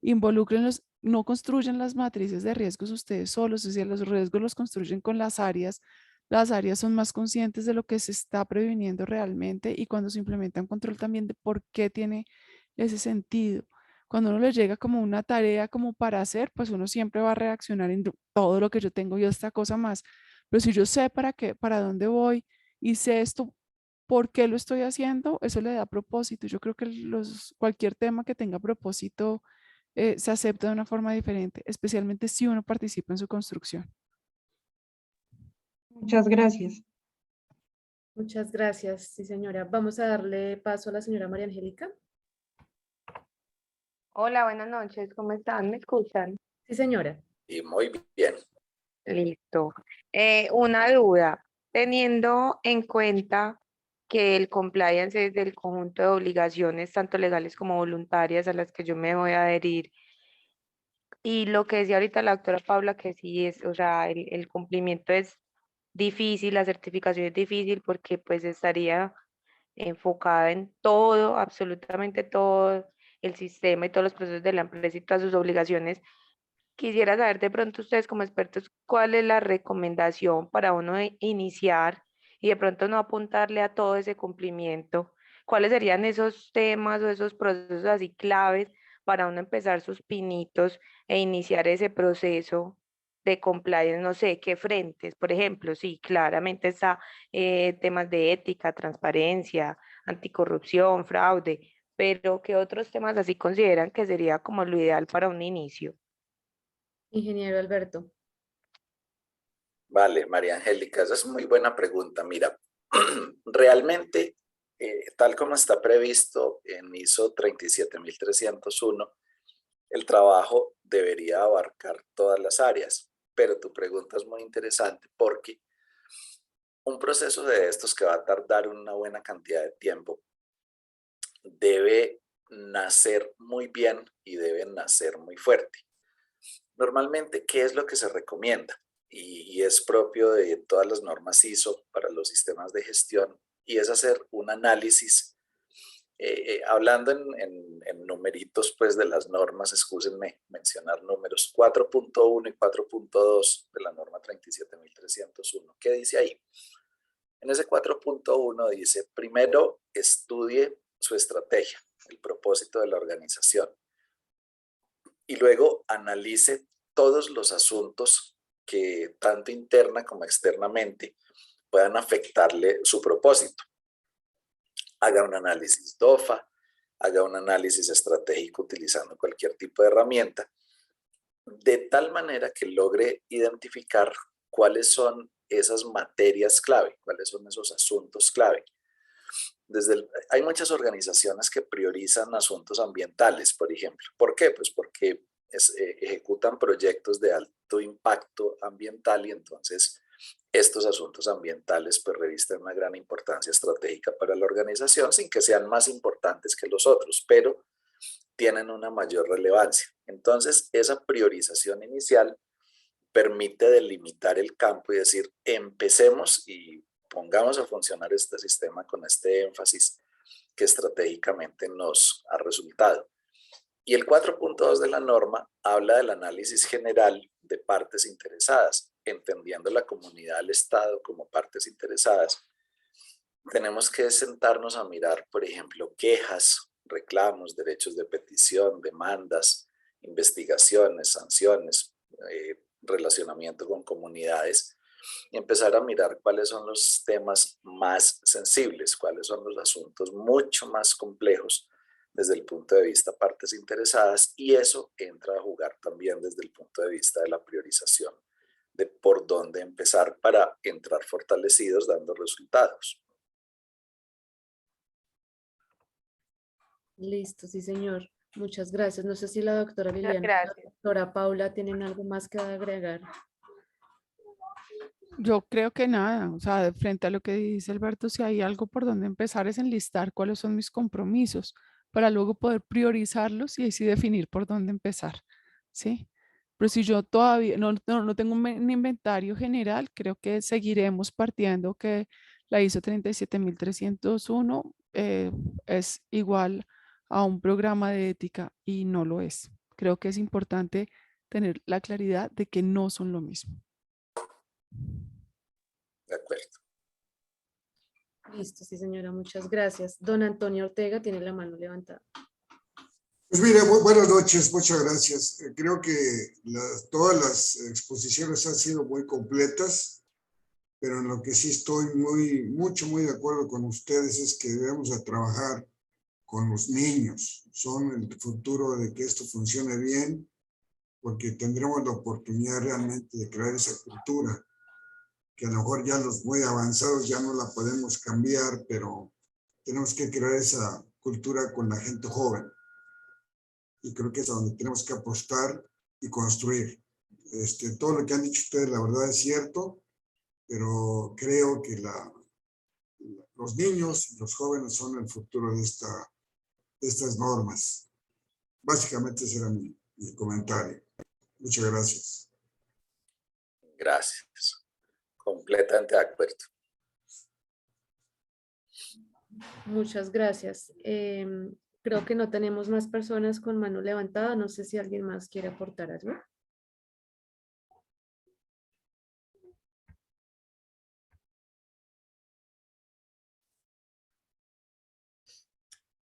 involúcrenlos, no construyen las matrices de riesgos ustedes solos, es decir, los riesgos los construyen con las áreas son más conscientes de lo que se está previniendo realmente y cuando se implementa un control también de por qué tiene ese sentido. Cuando uno les llega como una tarea como para hacer, pues uno siempre va a reaccionar en todo lo que yo tengo y esta cosa más. Pero si yo sé para qué, para dónde voy y sé esto, ¿por qué lo estoy haciendo? Eso le da propósito. Yo creo que cualquier tema que tenga propósito se acepta de una forma diferente, especialmente si uno participa en su construcción. Muchas gracias. Muchas gracias, sí señora. Vamos a darle paso a la señora María Angélica. Hola, buenas noches, ¿cómo están? ¿Me escuchan? Sí señora. Y muy bien. Listo. Una duda, teniendo en cuenta que el compliance es del conjunto de obligaciones, tanto legales como voluntarias, a las que yo me voy a adherir, y lo que decía ahorita la doctora Paula, que sí es, o sea, el cumplimiento es difícil, la certificación es difícil porque pues estaría enfocada en todo, absolutamente todo el sistema y todos los procesos de la empresa y todas sus obligaciones. Quisiera saber de pronto ustedes como expertos cuál es la recomendación para uno iniciar y de pronto no apuntarle a todo ese cumplimiento. ¿Cuáles serían esos temas o esos procesos así claves para uno empezar sus pinitos e iniciar ese proceso de compliance? No sé, ¿qué frentes? Por ejemplo, sí, claramente está temas de ética, transparencia, anticorrupción, fraude, pero ¿qué otros temas así consideran que sería como lo ideal para un inicio? Ingeniero Alberto. Vale, María Angélica, esa es muy buena pregunta. Mira, realmente, tal como está previsto en ISO 37301, el trabajo debería abarcar todas las áreas, pero tu pregunta es muy interesante porque un proceso de estos que va a tardar una buena cantidad de tiempo debe nacer muy bien y debe nacer muy fuerte. Normalmente, ¿qué es lo que se recomienda? Y es propio de todas las normas ISO para los sistemas de gestión, y es hacer un análisis, hablando en numeritos pues de las normas, excúsenme mencionar números, 4.1 y 4.2 de la norma 37301. ¿Qué dice ahí? En ese 4.1 dice, primero estudie su estrategia, el propósito de la organización, y luego analice todos los asuntos que tanto interna como externamente puedan afectarle su propósito. Haga un análisis DOFA, haga un análisis estratégico utilizando cualquier tipo de herramienta, de tal manera que logre identificar cuáles son esas materias clave, cuáles son esos asuntos clave. Hay muchas organizaciones que priorizan asuntos ambientales, por ejemplo. ¿Por qué? Pues porque ejecutan proyectos de alto impacto ambiental, y entonces estos asuntos ambientales pues revisten una gran importancia estratégica para la organización, sin que sean más importantes que los otros, pero tienen una mayor relevancia. Entonces, esa priorización inicial permite delimitar el campo y decir, empecemos y pongamos a funcionar este sistema con este énfasis que estratégicamente nos ha resultado. Y el 4.2 de la norma habla del análisis general de partes interesadas, entendiendo la comunidad del Estado como partes interesadas. Tenemos que sentarnos a mirar, por ejemplo, quejas, reclamos, derechos de petición, demandas, investigaciones, sanciones, relacionamiento con comunidades, y empezar a mirar cuáles son los temas más sensibles, cuáles son los asuntos mucho más complejos desde el punto de vista partes interesadas, y eso entra a jugar también desde el punto de vista de la priorización de por dónde empezar para entrar fortalecidos dando resultados. Listo, sí señor. Muchas gracias. No sé si la doctora Liliana y la doctora Paula tienen algo más que agregar. Yo creo que nada, o sea, de frente a lo que dice Alberto, si hay algo por donde empezar es enlistar cuáles son mis compromisos para luego poder priorizarlos y así definir por dónde empezar, ¿sí? Pero si yo todavía no tengo un inventario general, creo que seguiremos partiendo que la ISO 37301 es igual a un programa de ética y no lo es. Creo que es importante tener la claridad de que no son lo mismo. De acuerdo. Listo, sí señora, muchas gracias. Don Antonio Ortega tiene la mano levantada. Pues mire, buenas noches, muchas gracias. Creo que todas las exposiciones han sido muy completas. pero en lo que sí estoy muy de acuerdo con ustedes es que debemos de trabajar con los niños. Son el futuro de que esto funcione bien, porque tendremos la oportunidad realmente de crear esa cultura, que a lo mejor ya los muy avanzados ya no la podemos cambiar, pero tenemos que crear esa cultura con la gente joven. Y creo que es a donde tenemos que apostar y construir. Todo lo que han dicho ustedes, la verdad es cierto, pero creo que los niños y los jóvenes son el futuro de estas normas. Básicamente ese era mi comentario. Muchas gracias. Gracias. Completamente de acuerdo. Muchas gracias. Creo que no tenemos más personas con mano levantada. No sé si alguien más quiere aportar algo.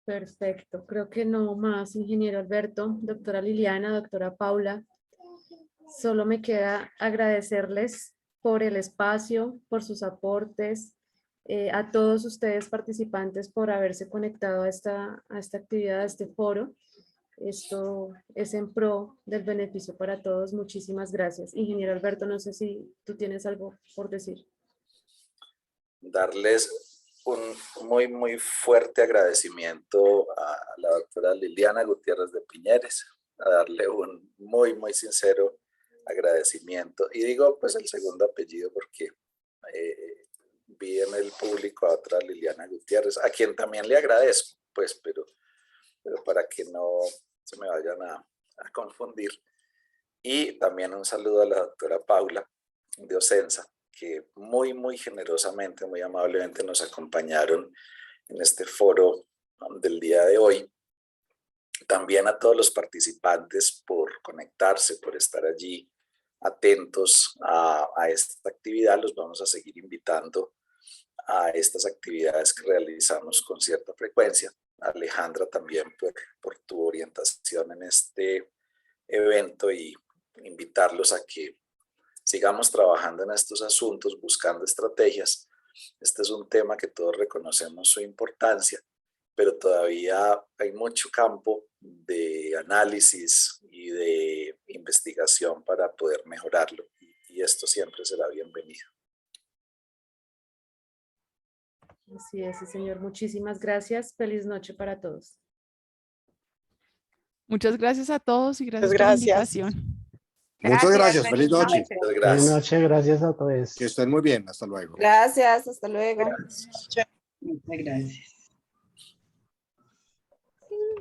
Perfecto. Creo que no más, ingeniero Alberto, doctora Liliana, doctora Paula. Solo me queda agradecerles por el espacio, por sus aportes, a todos ustedes participantes por haberse conectado a esta actividad, a este foro. Esto es en pro del beneficio para todos. Muchísimas gracias. Ingeniero Alberto, no sé si tú tienes algo por decir. Darles un muy fuerte agradecimiento a la doctora Liliana Gutiérrez de Piñeres, a darle un muy sincero agradecimiento. Y digo pues el segundo apellido porque vi en el público a otra Liliana Gutiérrez, a quien también le agradezco, pues, pero para que no se me vayan a confundir. Y también un saludo a la doctora Paula de Ocensa, que muy generosamente, muy amablemente nos acompañaron en este foro del día de hoy. También a todos los participantes por conectarse, por estar allí atentos a esta actividad. Los vamos a seguir invitando a estas actividades que realizamos con cierta frecuencia. Alejandra, también por tu orientación en este evento y invitarlos a que sigamos trabajando en estos asuntos, buscando estrategias. Este es un tema que todos reconocemos su importancia, pero todavía hay mucho campo de análisis y de investigación para poder mejorarlo. Y esto siempre será bienvenido. Así es, sí, señor. Muchísimas gracias. Feliz noche para todos. Muchas gracias a todos y gracias por la Gracias. invitación. Muchas gracias. feliz Feliz noche. Muchas Buenas gracias. noches, gracias a todos. Que estén muy bien. Hasta luego. Gracias, hasta luego. Gracias. Muchas gracias.